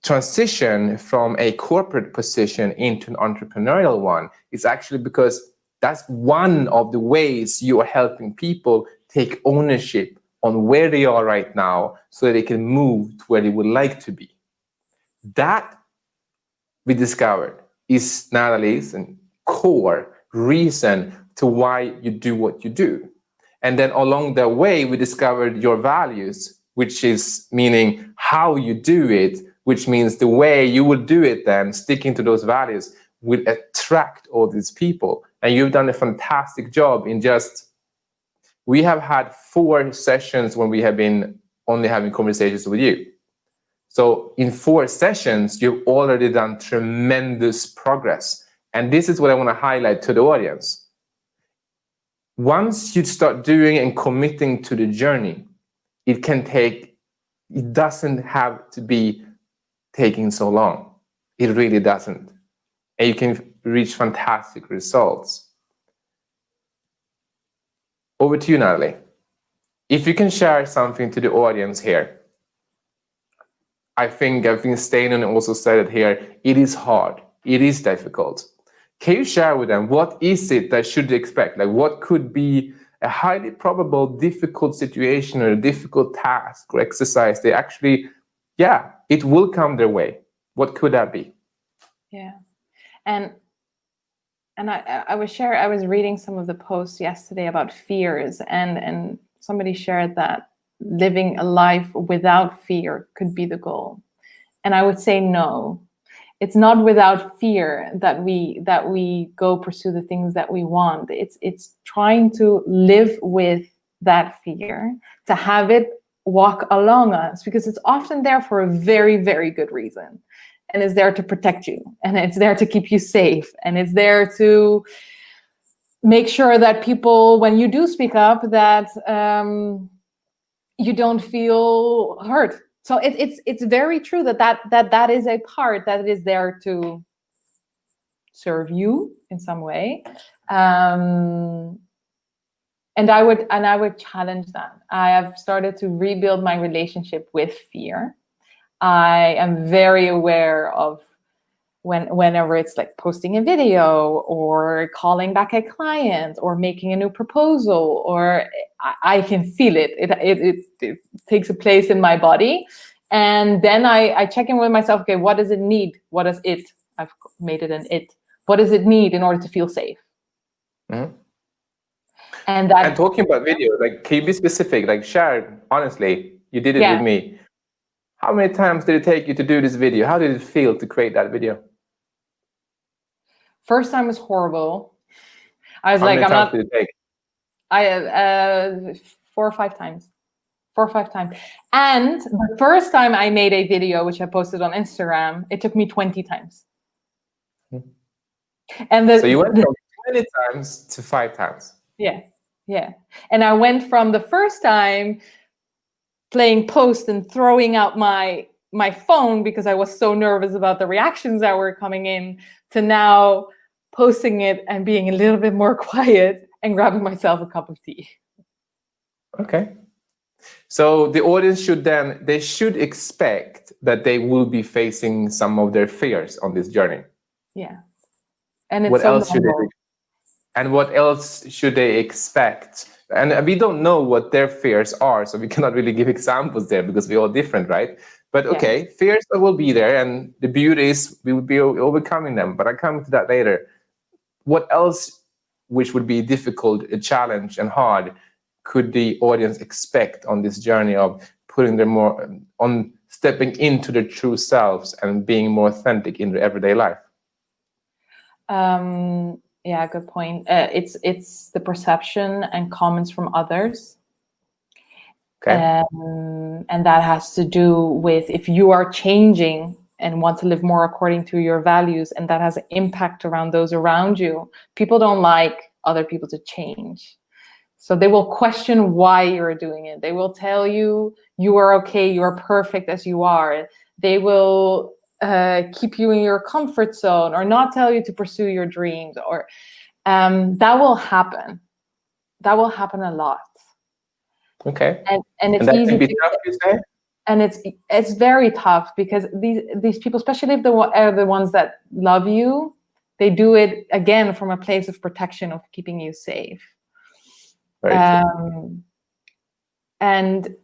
[SPEAKER 1] transition from a corporate position into an entrepreneurial one is actually because that's one of the ways you are helping people take ownership on where they are right now so that they can move to where they would like to be. That, we discovered, is Nathalie's core reason to why you do what you do. And then along the way, we discovered your values, which is meaning how you do it, which means the way you will do it then, sticking to those values, will attract all these people. And you've done a fantastic job in we have had 4 sessions when we have been only having conversations with you. So in 4 sessions, you've already done tremendous progress. And this is what I want to highlight to the audience. Once you start doing and committing to the journey, it doesn't have to be taking so long. It really doesn't. And you can reach fantastic results. Over to you, Nathalie. If you can share something to the audience here. I think Steinon also said it here. It is hard. It is difficult. Can you share with them what is it that should they expect? Like what could be a highly probable difficult situation or a difficult task or exercise they actually, it will come their way. What could that be?
[SPEAKER 2] Yeah. And I was reading some of the posts yesterday about fears, and somebody shared that living a life without fear could be the goal. And I would say no. It's not without fear that we go pursue the things that we want. It's trying to live with that fear, to have it walk along us, because it's often there for a very, very good reason. And it's there to protect you, and it's there to keep you safe, and it's there to make sure that people, when you do speak up, that you don't feel hurt. So it's very true that is a part that is there to serve you in some way. And I would challenge that. I have started to rebuild my relationship with fear. I am very aware of whenever it's like posting a video or calling back a client or making a new proposal, or I can feel it. It takes a place in my body. And then I check in with myself, okay, what does it need? What does it, I've made it an it. What does it need in order to feel safe?
[SPEAKER 1] Mm-hmm.
[SPEAKER 2] And
[SPEAKER 1] talking about video, like, can you be specific? Like, share, honestly, you did it with me. How many times did it take you to do this video? How did it feel to create that video?
[SPEAKER 2] First time was horrible. I was
[SPEAKER 1] How
[SPEAKER 2] like,
[SPEAKER 1] many times did it take?
[SPEAKER 2] 4 or 5 times. 4 or 5 times. And the first time I made a video, which I posted on Instagram, it took me 20 times. And so
[SPEAKER 1] you went from 20 times to 5 times.
[SPEAKER 2] Yeah. And I went from the first time playing post and throwing out my phone because I was so nervous about the reactions that were coming in, to now posting it and being a little bit more quiet and grabbing myself a cup of tea.
[SPEAKER 1] Okay. So the audience should expect that they will be facing some of their fears on this journey.
[SPEAKER 2] Yeah. And it's
[SPEAKER 1] what
[SPEAKER 2] so
[SPEAKER 1] else
[SPEAKER 2] normal.
[SPEAKER 1] what else should they expect? And we don't know what their fears are, so we cannot really give examples there because we're all different, right? But okay, fears will be there, and the beauty is we will be overcoming them. But I come to that later. What else, which would be difficult, a challenge, and hard, could the audience expect on this journey of putting them more on stepping into their true selves and being more authentic in their everyday life?
[SPEAKER 2] Yeah, good point. It's the perception and comments from others.
[SPEAKER 1] Okay.
[SPEAKER 2] And that has to do with if you are changing and want to live more according to your values, and that has an impact around those around you. People don't like other people to change. So they will question why you're doing it. They will tell you you are okay, you are perfect as you are. They will keep you in your comfort zone or not tell you to pursue your dreams, or that will happen. That will happen a lot.
[SPEAKER 1] Okay.
[SPEAKER 2] And it's
[SPEAKER 1] that
[SPEAKER 2] easy
[SPEAKER 1] can be
[SPEAKER 2] to,
[SPEAKER 1] tough, you say?
[SPEAKER 2] and it's very tough because these people, especially if are the ones that love you, they do it again from a place of protection, of keeping you safe.
[SPEAKER 1] Very true.
[SPEAKER 2] And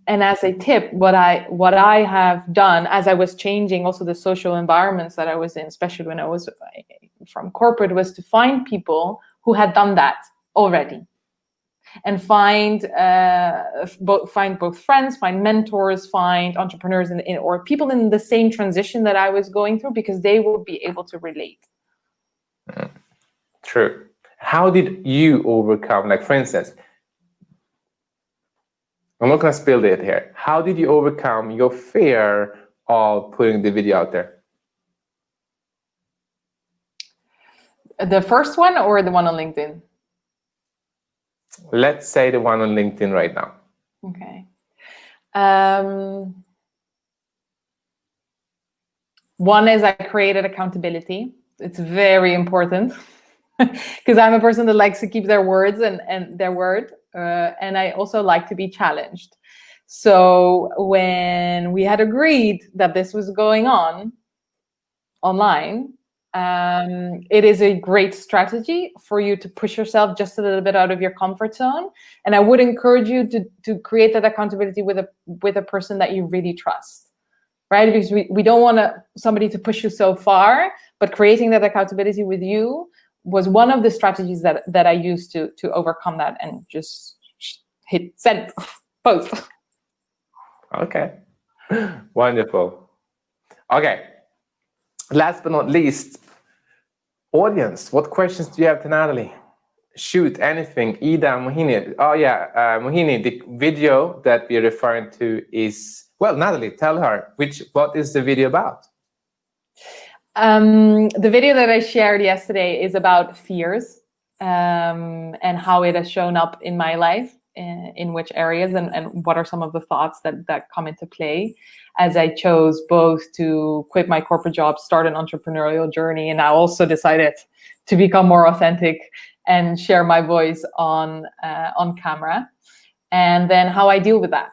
[SPEAKER 2] as a tip, what I have done as I was changing also the social environments that I was in, especially when I was from corporate, was to find people who had done that already, and find both friends, find mentors, find entrepreneurs or people in the same transition that I was going through, because they will be able to relate.
[SPEAKER 1] True. How did you overcome, like, for instance, I'm not going to spill it here. How did you overcome your fear of putting the video out there?
[SPEAKER 2] The first one or the one on LinkedIn?
[SPEAKER 1] Let's say the one on LinkedIn right now.
[SPEAKER 2] Okay. One is I created accountability. It's very important because I'm a person that likes to keep their words and their word. And I also like to be challenged. So when we had agreed that this was going on online, it is a great strategy for you to push yourself just a little bit out of your comfort zone. And I would encourage you to create that accountability with a person that you really trust, right? Because we don't want somebody to push you so far, but creating that accountability with you was one of the strategies that I used to overcome that and just hit send post.
[SPEAKER 1] Okay. Wonderful. Okay. Last but not least, audience, what questions do you have to Nathalie? Shoot, anything. Ida, Mohini. Oh yeah, Mohini, the video that we're referring to is, well, Nathalie, tell her, what is the video about?
[SPEAKER 2] The video that I shared yesterday is about fears and how it has shown up in my life, in which areas, and what are some of the thoughts that come into play as I chose both to quit my corporate job, start an entrepreneurial journey, and I also decided to become more authentic and share my voice on camera, and then how I deal with that.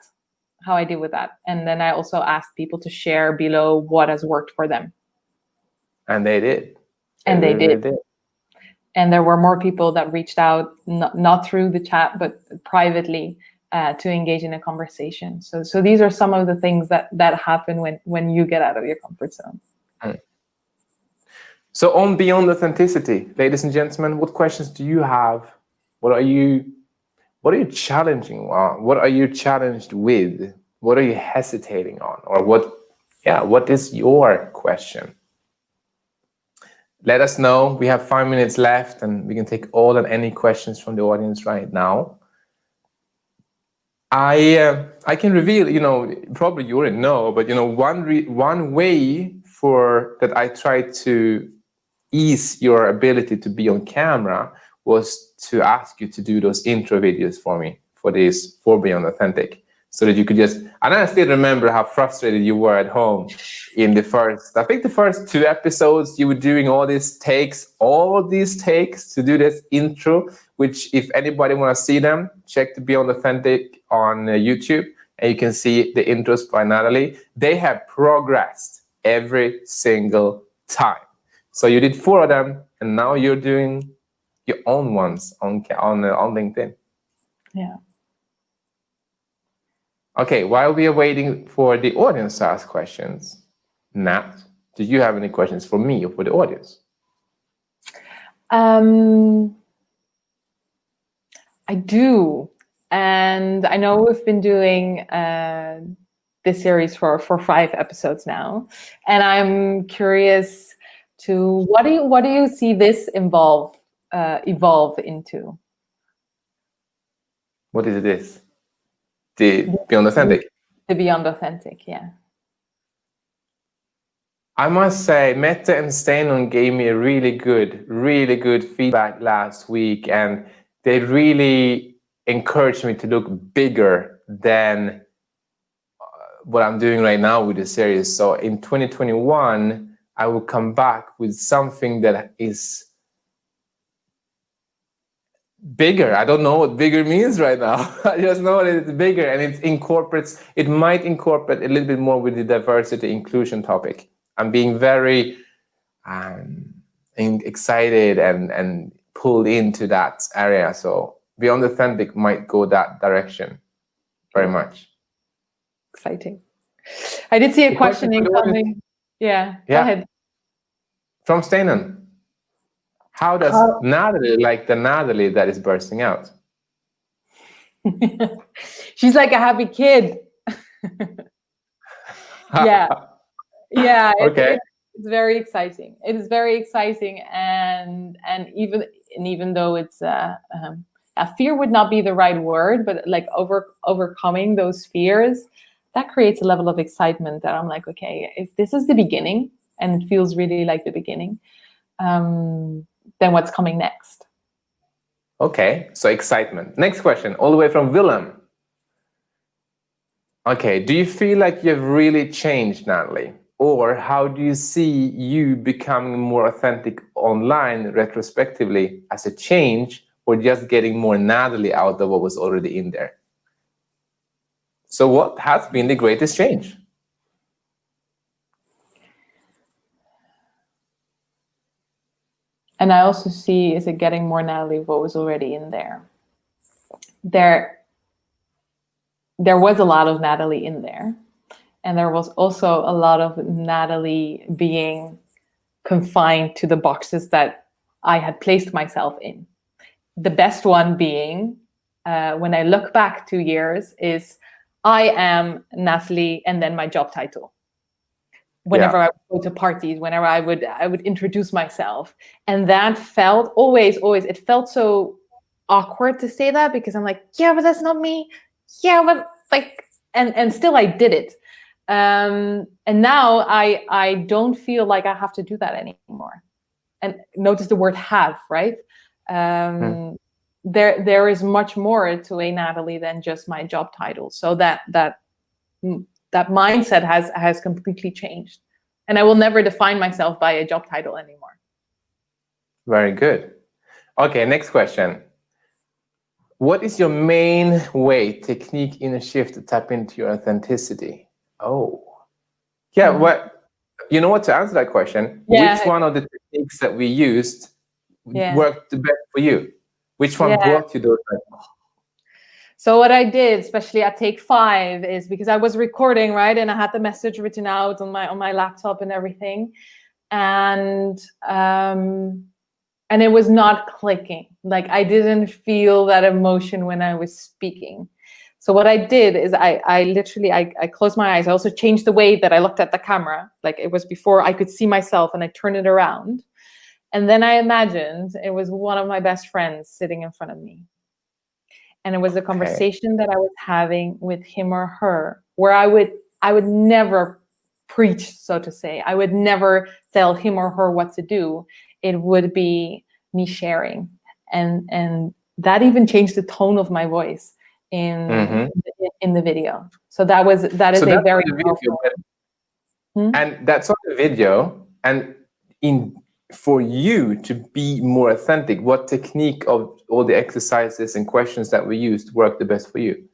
[SPEAKER 2] And then I also asked people to share below what has worked for them.
[SPEAKER 1] And they did.
[SPEAKER 2] They did. And there were more people that reached out, not through the chat, but privately to engage in a conversation. So these are some of the things that happen when you get out of your comfort zone.
[SPEAKER 1] So on Beyond Authenticity, ladies and gentlemen, what questions do you have? What are you challenging on? What are you challenged with? What are you hesitating on? Or what is your question? Let us know. We have 5 minutes left and we can take all and any questions from the audience right now. I can reveal, probably you already know, but one way that I tried to ease your ability to be on camera was to ask you to do those intro videos for me for Beyond Authentic, so that you could just, and I still remember how frustrated you were at home in the first 2 episodes. You were doing all these takes to do this intro, which if anybody want to see them, check the Beyond Authentic on YouTube and you can see the intros by Nathalie. They have progressed every single time. So you did 4 of them and now you're doing your own ones on LinkedIn.
[SPEAKER 2] Yeah.
[SPEAKER 1] Okay, while we are waiting for the audience to ask questions, Nat, do you have any questions for me or for the audience?
[SPEAKER 2] I do. And I know we've been doing this series for 5 episodes now. And I'm curious to what do you see this evolve into?
[SPEAKER 1] What is this? The Beyond Authentic?
[SPEAKER 2] The Beyond Authentic, yeah.
[SPEAKER 1] I must say, Mette and Steinon gave me a really good feedback last week, and they really encouraged me to look bigger than what I'm doing right now with the series. So in 2021, I will come back with something that is bigger. I don't know what bigger means right now. I just know that it's bigger, and it might incorporate a little bit more with the diversity inclusion topic. I'm being very excited and pulled into that area. So Beyond Authentic might go that direction very much.
[SPEAKER 2] Exciting. I did see a question incoming. Yeah, go ahead.
[SPEAKER 1] From Steinon. How does Nathalie like the Nathalie that is bursting out?
[SPEAKER 2] She's like a happy kid. Yeah.
[SPEAKER 1] Okay.
[SPEAKER 2] It's very exciting. It is very exciting, and even though it's fear would not be the right word, but like overcoming those fears, that creates a level of excitement that I'm like, okay, if this is the beginning and it feels really like the beginning, then what's coming next?
[SPEAKER 1] Okay, so excitement. Next question, all the way from Willem. Okay, do you feel like you've really changed, Nathalie? Or how do you see you becoming more authentic online retrospectively as a change, or just getting more Nathalie out of what was already in there? So what has been the greatest change?
[SPEAKER 2] And I also see, is it getting more Nathalie what was already in there? There was a lot of Nathalie in there. And there was also a lot of Nathalie being confined to the boxes that I had placed myself in. The best one being, when I look back 2 years, is I am Nathalie and then my job title. Whenever I would go to parties, whenever I would introduce myself. And that felt always, it felt so awkward to say that, because I'm like, yeah, but that's not me. Yeah, but like, and still I did it. And now I don't feel like I have to do that anymore. And notice the word have, right? There is much more to a Nathalie than just my job title. So that mindset has completely changed. And I will never define myself by a job title anymore.
[SPEAKER 1] Very good. Okay, next question. What is your main way, technique, inner shift to tap into your authenticity? Oh. Yeah, what, you know what, to answer that question, which one of the techniques that we used worked the best for you? Which one brought you those?
[SPEAKER 2] So what I did, especially at take 5, is because I was recording, right? And I had the message written out on my laptop and everything. And it was not clicking. Like, I didn't feel that emotion when I was speaking. So what I did is I literally closed my eyes. I also changed the way that I looked at the camera. Like, it was before I could see myself, and I turned it around. And then I imagined it was one of my best friends sitting in front of me. And it was a conversation that I was having with him or her, where I would never preach, so to say. I would never tell him or her what to do. It would be me sharing. And that even changed the tone of my voice in the video. So that is a very powerful.
[SPEAKER 1] And that's on the video. And for you to be more authentic, what technique of all the exercises and questions that we used worked the best for you?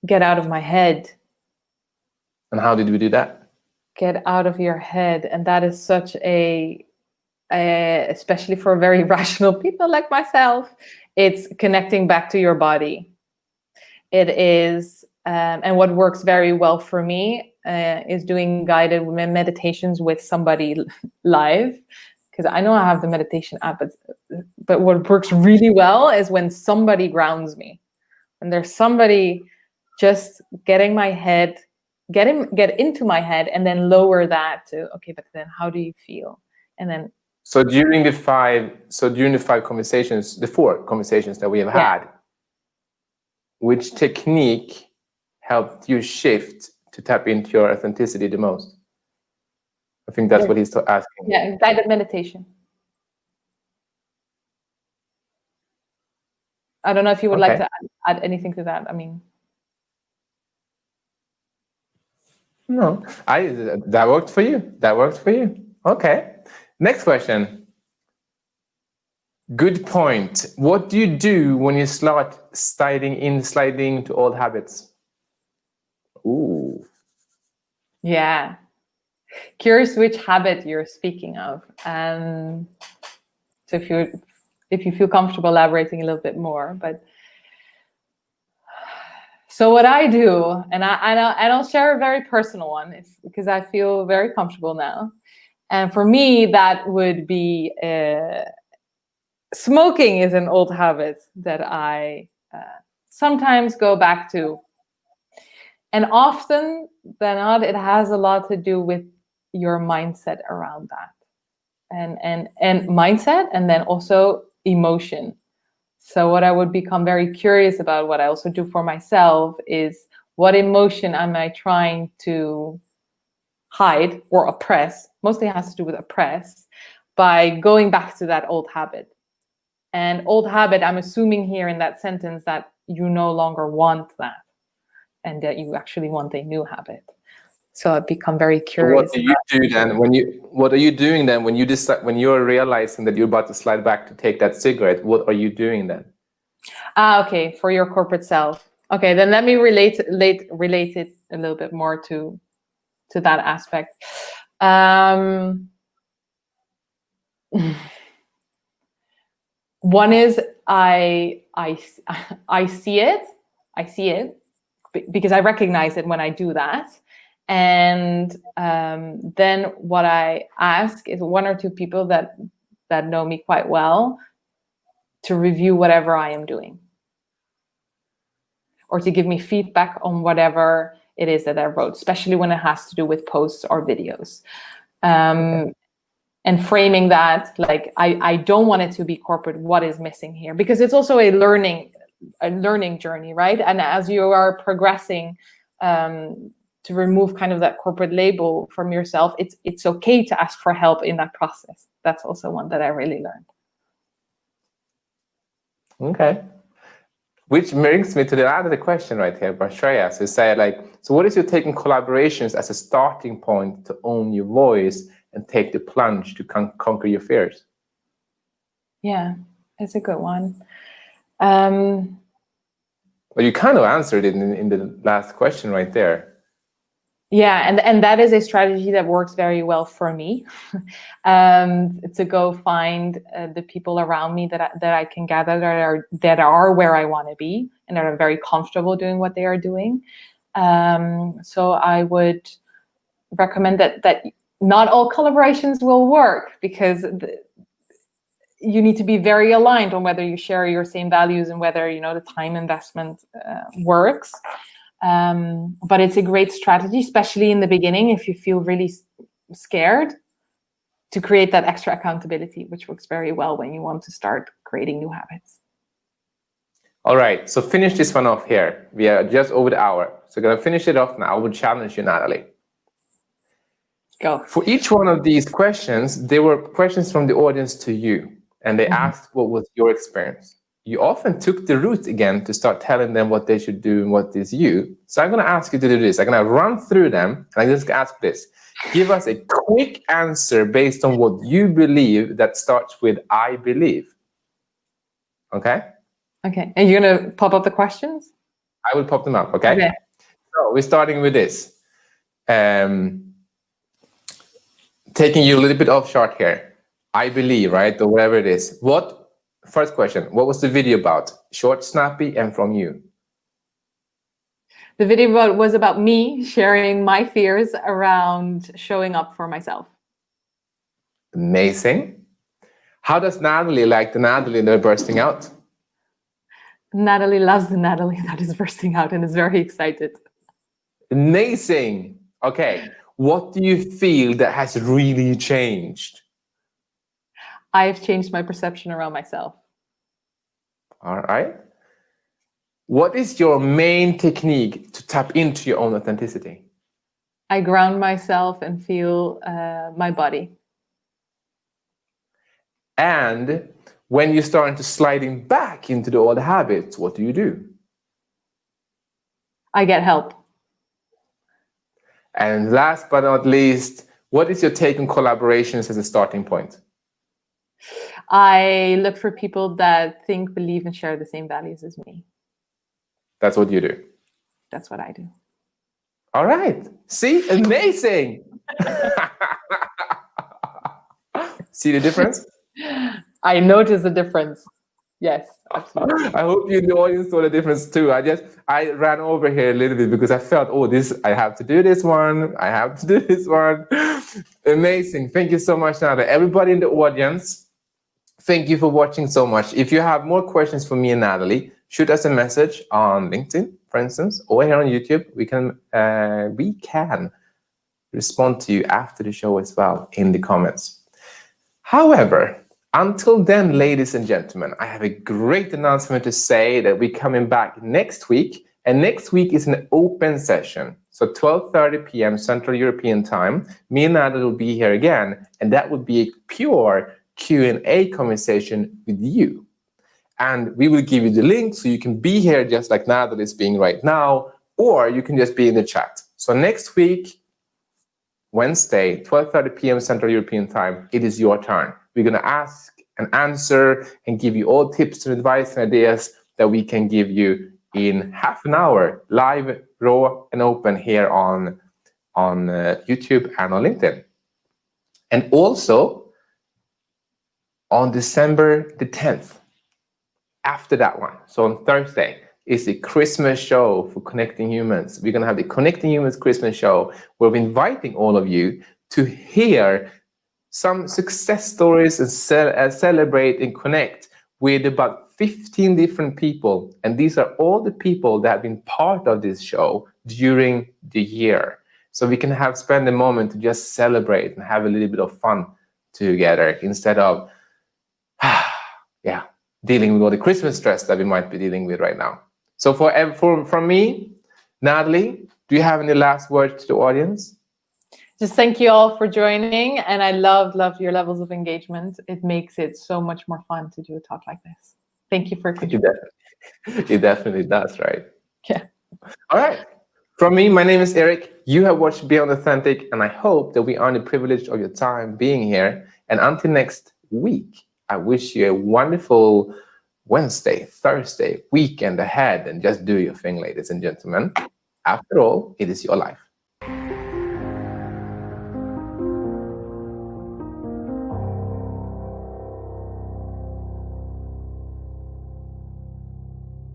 [SPEAKER 2] Get out of my head.
[SPEAKER 1] And how did we do that?
[SPEAKER 2] Get out of your head. And that is such especially for very rational people like myself, it's connecting back to your body. It is, and what works very well for me is doing guided meditations with somebody live, because I know I have the meditation app, but what works really well is when somebody grounds me, and there's somebody just get into my head, and then lower that to, okay, but then how do you feel? And then
[SPEAKER 1] So during the 4 conversations that we have had, which technique helped you shift to tap into your authenticity the most? I think that's what he's asking.
[SPEAKER 2] Yeah, guided meditation. I don't know if you would like to add anything to that. I mean,
[SPEAKER 1] no, that worked for you. That worked for you. Okay. Next question. Good point. What do you do when you start sliding into old habits? Ooh.
[SPEAKER 2] Yeah. Curious which habit you're speaking of. So if you feel comfortable elaborating a little bit more, but so what I do, and I'll share a very personal one, because I feel very comfortable now. And for me, that would be smoking is an old habit that I sometimes go back to. And often than not, it has a lot to do with your mindset around that. And mindset, and then also emotion. So what I would become very curious about, what I also do for myself, is what emotion am I trying to hide or oppress? Mostly has to do with oppress, by going back to that old habit. And old habit, I'm assuming here in that sentence that you no longer want that, and that you actually want a new habit. So I become very curious.
[SPEAKER 1] What do you do then what are you doing then when you decide, when you're realizing that you're about to slide back to take that cigarette? What are you doing then?
[SPEAKER 2] Okay, for your corporate self. Okay, then let me relate it a little bit more to that aspect. One is I see it because I recognize it when I do that, And then what I ask is 1 or 2 people that know me quite well to review whatever I am doing, or to give me feedback on whatever it is that I wrote, especially when it has to do with posts or videos. And framing that, like, I don't want it to be corporate. What is missing here? Because it's also a learning journey, right? And as you are progressing, to remove kind of that corporate label from yourself, it's okay to ask for help in that process. That's also one that I really learned.
[SPEAKER 1] Okay. Which brings me to the other question right here by Shreyas, who said, like, so what is your take on collaborations as a starting point to own your voice and take the plunge to conquer your fears?
[SPEAKER 2] Yeah, it's a good one.
[SPEAKER 1] Well, you kind of answered it in the last question right there.
[SPEAKER 2] Yeah, and that is a strategy that works very well for me, to go find the people around me that I can gather that are where I want to be and that are very comfortable doing what they are doing. So I would recommend that not all collaborations will work, because you need to be very aligned on whether you share your same values and whether, you know, the time investment works. But it's a great strategy, especially in the beginning, if you feel really scared, to create that extra accountability, which works very well when you want to start creating new habits.
[SPEAKER 1] All right, so finish this one off here. We are just over the hour. So I'm going to finish it off now. I would challenge you, Nathalie.
[SPEAKER 2] Go.
[SPEAKER 1] For each one of these questions, there were questions from the audience to you, and they asked what was your experience. You often took the route again to start telling them what they should do and what is you. So I'm going to ask you to do this. I'm going to run through them, and I'm just going to ask this. Give us a quick answer based on what you believe that starts with I believe. Okay?
[SPEAKER 2] Okay. And you're going to pop up the questions?
[SPEAKER 1] I will pop them up, okay?
[SPEAKER 2] Okay.
[SPEAKER 1] So we're starting with this. Taking you a little bit off short here. I believe, right? Or whatever it is. First question, what was the video about? Short, snappy, and from you.
[SPEAKER 2] The video was about me sharing my fears around showing up for myself.
[SPEAKER 1] Amazing. How does Nathalie like the Nathalie that are bursting out?
[SPEAKER 2] Nathalie loves the Nathalie that is bursting out and is very excited.
[SPEAKER 1] Amazing. Okay. What do you feel that has really changed?
[SPEAKER 2] I've changed my perception around myself.
[SPEAKER 1] All right. What is your main technique to tap into your own authenticity?
[SPEAKER 2] I ground myself and feel my body.
[SPEAKER 1] And when you're starting to sliding back into the old habits, what do?
[SPEAKER 2] I get help.
[SPEAKER 1] And last but not least, what is your take on collaborations as a starting point?
[SPEAKER 2] I look for people that think, believe, and share the same values as me.
[SPEAKER 1] That's what you do.
[SPEAKER 2] That's what I do.
[SPEAKER 1] All right. See, amazing. See the difference?
[SPEAKER 2] I notice the difference. Yes, absolutely.
[SPEAKER 1] I hope you in the audience saw the difference too. I ran over here a little bit because I felt, I have to do this one. I have to do this one. Amazing. Thank you so much, Nada. Everybody in the audience, thank you for watching so much. If you have more questions for me and Nathalie, shoot us a message on LinkedIn, for instance, or here on YouTube. We can respond to you after the show as well in the comments. However, until then, ladies and gentlemen, I have a great announcement to say that we're coming back next week. And next week is an open session. So 12:30 p.m. Central European time. Me and Nada will be here again. And that would be a pure Q&A conversation with you. And we will give you the link so you can be here just like Nada is being right now. Or you can just be in the chat. So next week, Wednesday, 12:30 p.m. Central European time, it is your turn. We're going to ask and answer and give you all tips and advice and ideas that we can give you in half an hour, live, raw, and open here on YouTube and on LinkedIn. And also on December the 10th, after that one, so on Thursday, is the Christmas show for Connecting Humans. We're going to have the Connecting Humans Christmas show where we're inviting all of you to hear some success stories and celebrate and connect with about 15 different people. And these are all the people that have been part of this show during the year. So we can spend a moment to just celebrate and have a little bit of fun together instead of dealing with all the Christmas stress that we might be dealing with right now. So from me, Nathalie, do you have any last words to the audience?
[SPEAKER 2] Just thank you all for joining, and I love your levels of engagement. It makes it so much more fun to do a talk like this. Thank you for contributing.
[SPEAKER 1] It definitely does, right?
[SPEAKER 2] Yeah.
[SPEAKER 1] All right. From me, my name is Erik. You have watched Beyond Authentic, and I hope that we earn the privilege of your time being here. And until next week, I wish you a wonderful Wednesday, Thursday, weekend ahead, and just do your thing, ladies and gentlemen. After all, it is your life.